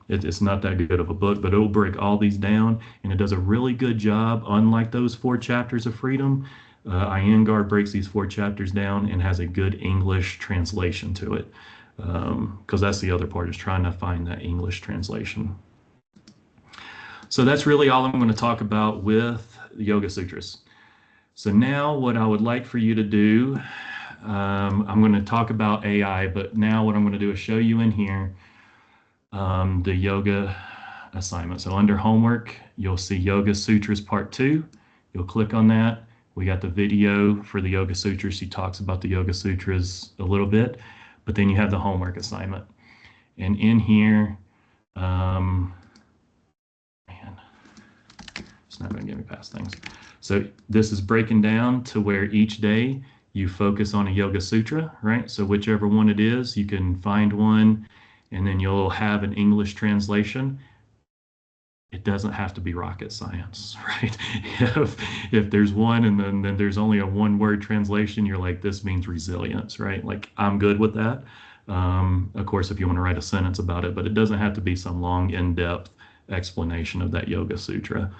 It's not that good of a book, but it will break all these down, and it does a really good job. Unlike those 4 chapters of freedom, Iyengar breaks these 4 chapters down and has a good English translation to it, because that's the other part, is trying to find that English translation. So that's really all I'm going to talk about with the Yoga Sutras. So now what I would like for you to do, I'm going to talk about AI, but now what I'm going to do is show you in here the yoga assignment. So under homework, you'll see Yoga Sutras Part 2. You'll click on that. We got the video for the Yoga Sutras. She talks about the Yoga Sutras a little bit, but then you have the homework assignment. And in here, man, it's not going to get me past things. So this is breaking down to where each day you focus on a Yoga Sutra, right? So whichever one it is, you can find one, and then you'll have an English translation. It doesn't have to be rocket science, right? If there's one and then there's only a 1-word translation, you're like, this means resilience, right? Like, I'm good with that. Of course, if you want to write a sentence about it, but it doesn't have to be some long, in-depth explanation of that Yoga Sutra.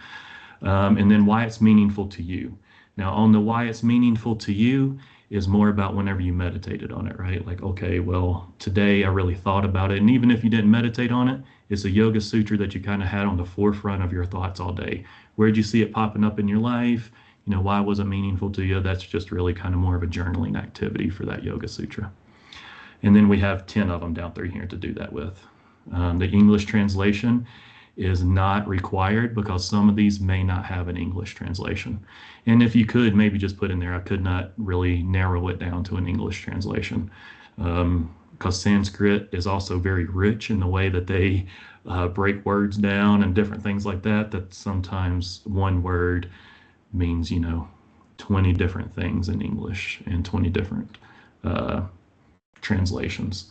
And then why it's meaningful to you. Now, on the why it's meaningful to you is more about whenever you meditated on it, right? Like, okay, well, today I really thought about it. And even if you didn't meditate on it, it's a Yoga Sutra that you kind of had on the forefront of your thoughts all day. Where'd you see it popping up in your life? You know, why was it meaningful to you? That's just really kind of more of a journaling activity for that Yoga Sutra. And then we have 10 of them down through here to do that with. The English translation is not required because some of these may not have an English translation. And if you could, maybe just put in there, I could not really narrow it down to an English translation, because Sanskrit is also very rich in the way that they break words down and different things like that, that sometimes one word means, 20 different things in English and 20 different translations.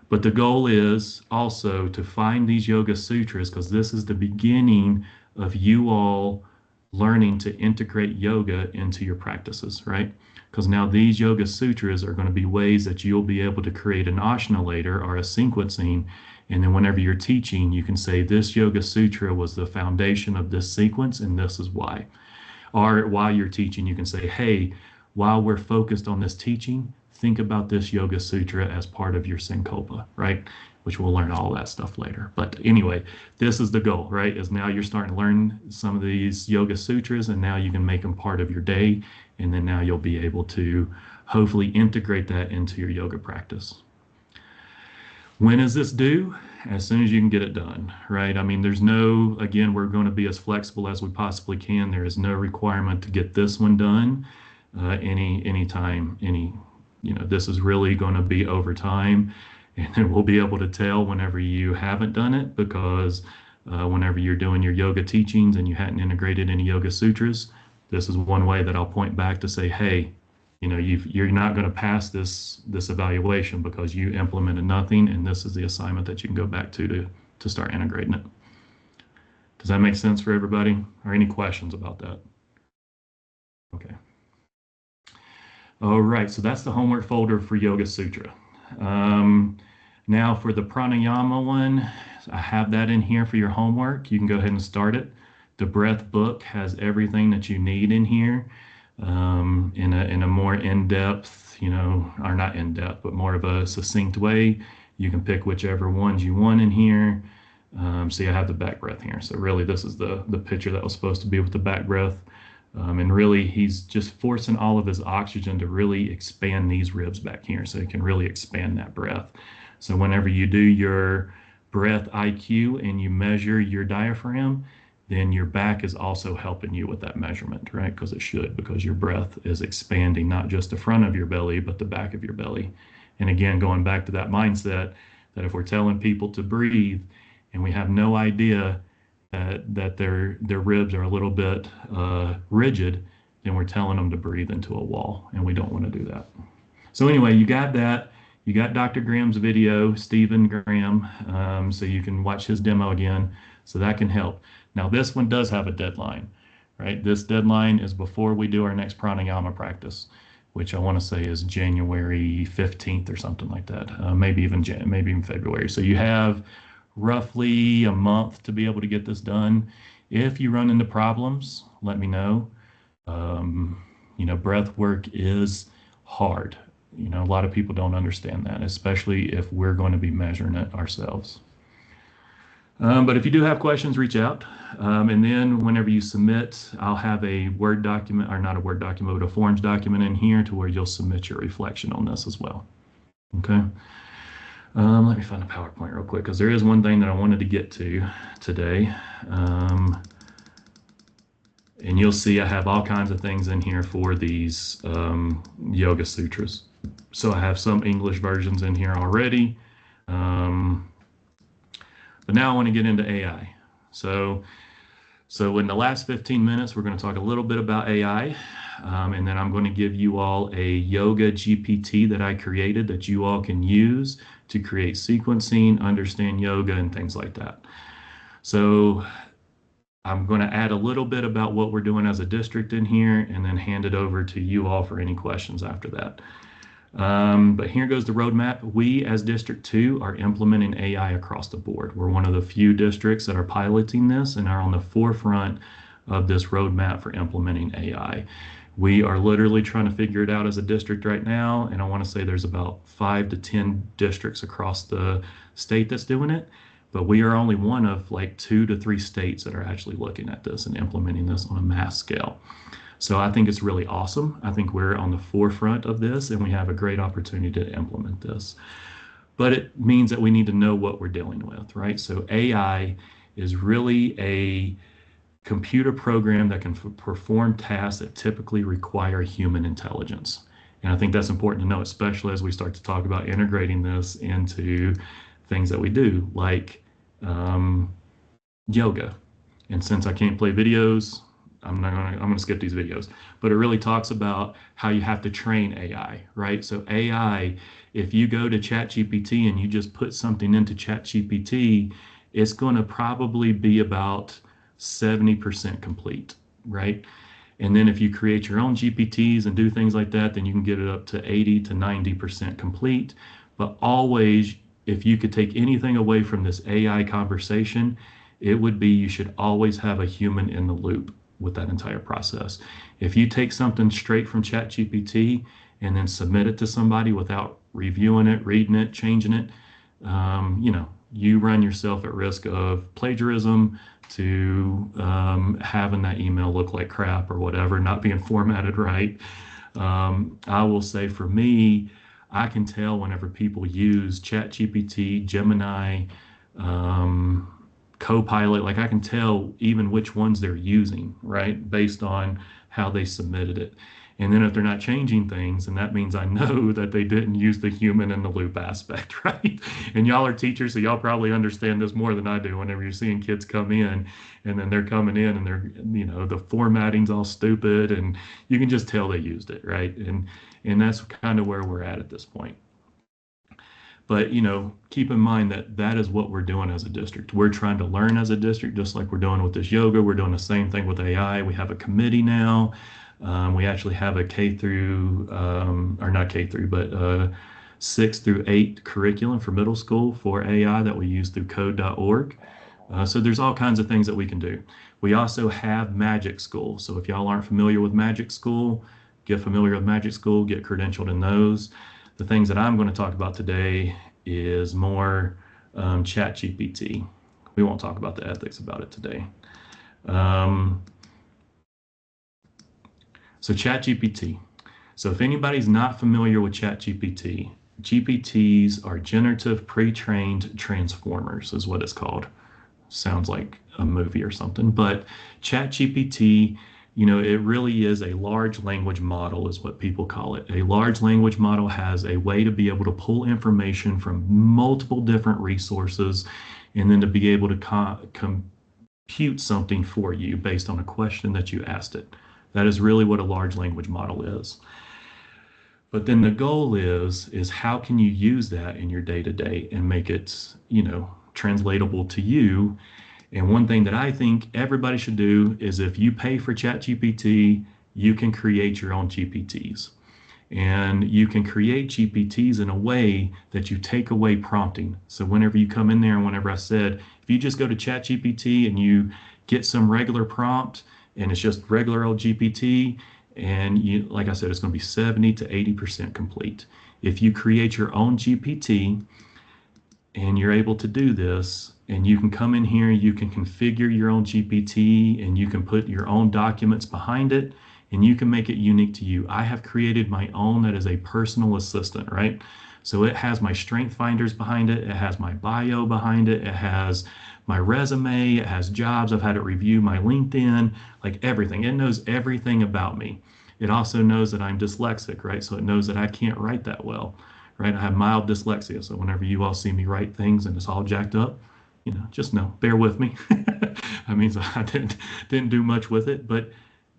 But the goal is also to find these Yoga Sutras, because this is the beginning of you all learning to integrate yoga into your practices, right? Because now these Yoga Sutras are going to be ways that you'll be able to create an asana later or a sequencing. And then whenever you're teaching, you can say this Yoga Sutra was the foundation of this sequence, and this is why. Or while you're teaching, you can say, hey, while we're focused on this teaching, think about this Yoga Sutra as part of your Sankalpa, right? Which we'll learn all that stuff later. But anyway, this is the goal, right? Is now you're starting to learn some of these Yoga Sutras, and now you can make them part of your day. And then now you'll be able to hopefully integrate that into your yoga practice. When is this due? As soon as you can get it done, right? I mean, there's no, again, we're going to be as flexible as we possibly can. There is no requirement to get this one done anytime, this is really going to be over time, and then we'll be able to tell whenever you haven't done it, because whenever you're doing your yoga teachings and you hadn't integrated any Yoga Sutras, this is one way that I'll point back to say, hey, you're not going to pass this evaluation because you implemented nothing, and this is the assignment that you can go back to start integrating it. Does that make sense for everybody? Or any questions about that? Okay. All right, so that's the homework folder for Yoga Sutra. Now for the pranayama one, I have that in here for your homework. You can go ahead and start it. The breath book has everything that you need in here in a more in-depth, or not in-depth, but more of a succinct way. You can pick whichever ones you want in here. See, I have the back breath here. So really this is the picture that was supposed to be with the back breath. And really, he's just forcing all of his oxygen to really expand these ribs back here, so he can really expand that breath. So whenever you do your breath IQ and you measure your diaphragm, then your back is also helping you with that measurement, right? Because it should, because your breath is expanding not just the front of your belly, but the back of your belly. And again, going back to that mindset that if we're telling people to breathe and we have no idea that their ribs are a little bit rigid, then we're telling them to breathe into a wall, and we don't want to do that. So anyway, you got that. You got Dr. Graham's video, Stephen Graham, so you can watch his demo again. So that can help. Now this one does have a deadline, right? This deadline is before we do our next pranayama practice, which I want to say is January 15th or something like that, maybe even February. So you have roughly a month to be able to get this done. If you run into problems, let me know. You know, breath work is hard. You know, a lot of people don't understand that, especially if we're going to be measuring it ourselves. But if you do have questions, reach out. And then whenever you submit, I'll have a Word document, or not a Word document, but a Forms document in here to where you'll submit your reflection on this as well. Okay. Let me find a PowerPoint real quick, because there is one thing that I wanted to get to today. And you'll see I have all kinds of things in here for these Yoga Sutras. So I have some English versions in here already. But now I want to get into AI. So in the last 15 minutes, we're going to talk a little bit about AI. And then I'm going to give you all a yoga GPT that I created that you all can use to create sequencing, understand yoga, and things like that. So I'm going to add a little bit about what we're doing as a district in here, and then hand it over to you all for any questions after that. But here goes the roadmap. We as District 2 are implementing AI across the board. We're one of the few districts that are piloting this and are on the forefront of this roadmap for implementing AI. We are literally trying to figure it out as a district right now, and I want to say there's about 5 to 10 districts across the state that's doing it. But we are only one of like 2 to 3 states that are actually looking at this and implementing this on a mass scale. So I think it's really awesome. I think we're on the forefront of this, and we have a great opportunity to implement this. But it means that we need to know what we're dealing with, right? So AI is really a computer program that can perform tasks that typically require human intelligence. And I think that's important to know, especially as we start to talk about integrating this into things that we do, like yoga. And since I can't play videos, I'm gonna skip these videos, but it really talks about how you have to train AI, right? So AI, if you go to ChatGPT and you just put something into ChatGPT, it's going to probably be about 70% complete, right? And then if you create your own GPTs and do things like that, then you can get it up to 80 to 90% complete. But always, if you could take anything away from this AI conversation, it would be you should always have a human in the loop with that entire process. If you take something straight from ChatGPT and then submit it to somebody without reviewing it, reading it, changing it, you know, you run yourself at risk of plagiarism, to having that email look like crap or whatever, not being formatted right. I will say for me, I can tell whenever people use ChatGPT, Gemini, Copilot, like I can tell even which ones they're using, right? Based on how they submitted it. And then if they're not changing things, and that means I know that they didn't use the human in the loop aspect, right? And y'all are teachers, so y'all probably understand this more than I do whenever you're seeing kids come in and then they're coming in and they're, you know, the formatting's all stupid and you can just tell they used it, right? And that's kind of where we're at this point. But, you know, keep in mind that that is what we're doing as a district. We're trying to learn as a district, just like we're doing with this yoga. We're doing the same thing with AI. We have a committee now. We actually have a K through, or not K through, but 6 through 8 curriculum for middle school for AI that we use through code.org. So there's all kinds of things that we can do. We also have Magic School. So if y'all aren't familiar with Magic School, get familiar with Magic School, get credentialed in those. The things that I'm going to talk about today is more ChatGPT. We won't talk about the ethics about it today. So ChatGPT. So if anybody's not familiar with ChatGPT, GPTs are generative pre-trained transformers is what it's called. sounds like a movie or something. But ChatGPT, it really is a large language model, is what people call it. A large language model has a way to be able to pull information from multiple different resources and then to be able to compute something for you based on a question that you asked it. That is really what a large language model is. But then the goal is how can you use that in your day-to-day and make it, translatable to you. And one thing that I think everybody should do is if you pay for ChatGPT, you can create your own GPTs. And you can create GPTs in a way that you take away prompting. So whenever you come in there, and whenever I said, if you just go to ChatGPT and you get some regular prompt and it's just regular old GPT, and you, like I said, it's going to be 70 to 80% complete. If you create your own GPT and you're able to do this, and you can come in here, you can configure your own GPT and you can put your own documents behind it and you can make it unique to you. I have created my own that is a personal assistant, right? So it has my strength finders behind it. It has my bio behind it. It has my resume. It has jobs. I've had it review my LinkedIn, like everything. It knows everything about me. It also knows that I'm dyslexic, right? So it knows that I can't write that well, right? I have mild dyslexia. So whenever you all see me write things and it's all jacked up, just know, bear with me. I mean, I didn't do much with it, but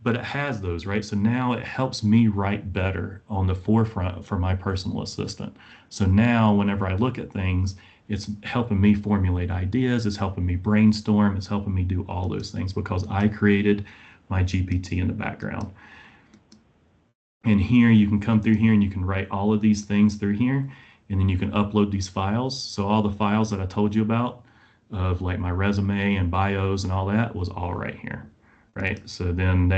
it has those, right? So now it helps me write better on the forefront for my personal assistant. So now whenever I look at things, it's helping me formulate ideas, it's helping me brainstorm, it's helping me do all those things because I created my GPT in the background. And here you can come through here and you can write all of these things through here, and then you can upload these files. So all the files that I told you about, of like my resume and bios and all that, was all right here, right? So then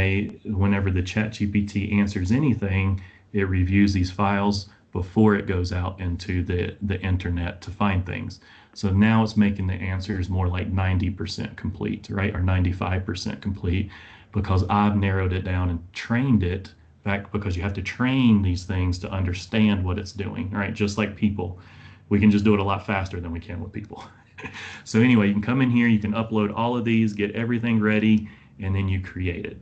whenever the ChatGPT answers anything, it reviews these files before it goes out into the internet to find things. So now it's making the answers more like 90% complete, right? Or 95% complete, because I've narrowed it down and trained it back, because you have to train these things to understand what it's doing, right? Just like people, we can just do it a lot faster than we can with people. So anyway, you can come in here, you can upload all of these, get everything ready, and then you create it.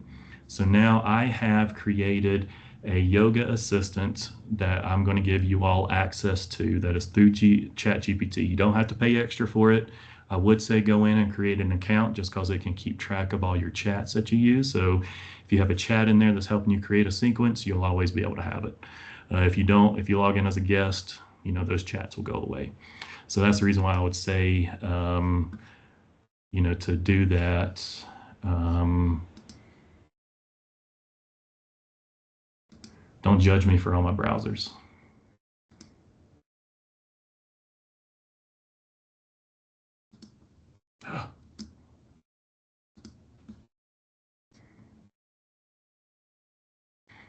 So now I have created a yoga assistant that I'm going to give you all access to, that is through ChatGPT. You don't have to pay extra for it. I would say go in and create an account just because it can keep track of all your chats that you use. So if you have a chat in there that's helping you create a sequence, you'll always be able to have it. If you don't, if you log in as a guest, those chats will go away. So that's the reason why I would say, to do that. Don't judge me for all my browsers.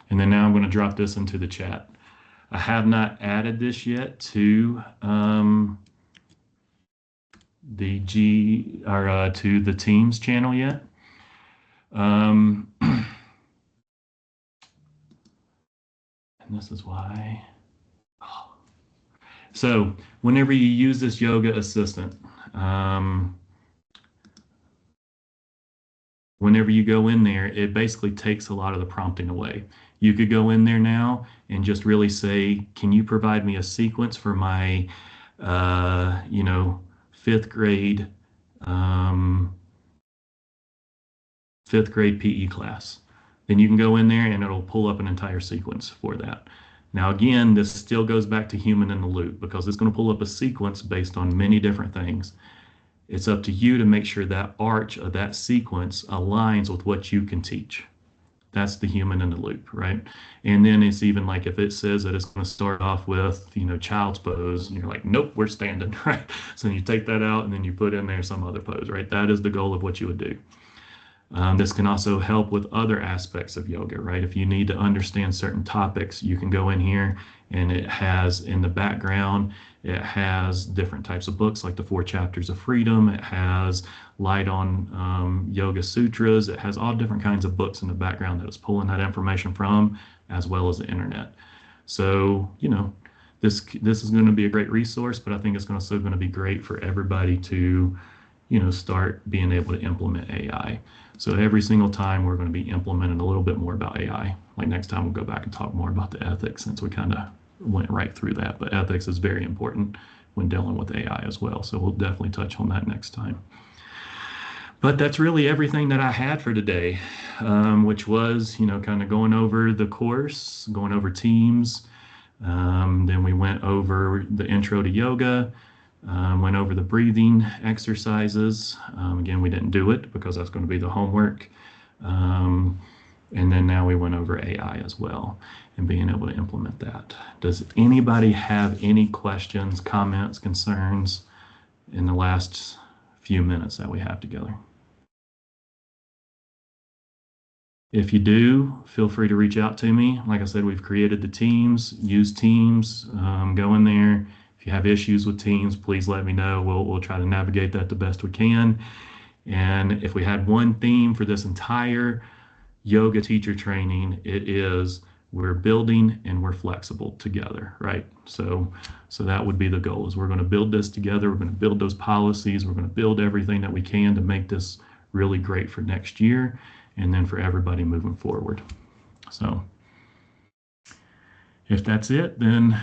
And then now I'm going to drop this into the chat. I have not added this yet to to the Teams channel yet. And this is why. So whenever you use this yoga assistant, whenever you go in there, it basically takes a lot of the prompting away. You could go in there now and just really say, can you provide me a sequence for my, fifth grade PE class? Then you can go in there and it'll pull up an entire sequence for that. Now, again, this still goes back to human in the loop, because it's going to pull up a sequence based on many different things. It's up to you to make sure that arch of that sequence aligns with what you can teach. That's the human in the loop, right? And then it's even like if it says that it's going to start off with, child's pose, and you're like, nope, we're standing, right? So you take that out and then you put in there some other pose, right? That is the goal of what you would do. This can also help with other aspects of yoga, right? If you need to understand certain topics, you can go in here and it has in the background, it has different types of books like the 4 Chapters of Freedom. It has Light on Yoga Sutras. It has all different kinds of books in the background that it's pulling that information from, as well as the internet. So, this is going to be a great resource, but I think it's also going to be great for everybody to start being able to implement AI. So every single time we're going to be implementing a little bit more about AI. Like next time we'll go back and talk more about the ethics, since we kind of went right through that. But ethics is very important when dealing with AI as well. So we'll definitely touch on that next time. But that's really everything that I had for today, which was, kind of going over the course, going over teams. Then we went over the intro to yoga, went over the breathing exercises. Again, we didn't do it because that's going to be the homework. And then now we went over AI as well and being able to implement that. Does anybody have any questions, comments, concerns in the last few minutes that we have together? If you do, feel free to reach out to me. Like I said, we've created the teams. Use Teams. Go in there. If you have issues with Teams, please let me know. We'll try to navigate that the best we can. And if we had one theme for this entire yoga teacher training, it is we're building and we're flexible together, right? So that would be the goal, is we're going to build this together. We're going to build those policies. We're going to build everything that we can to make this really great for next year, and then for everybody moving forward. So if that's it, then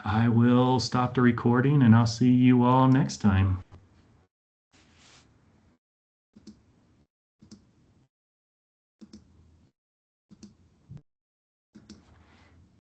I will stop the recording and I'll see you all next time.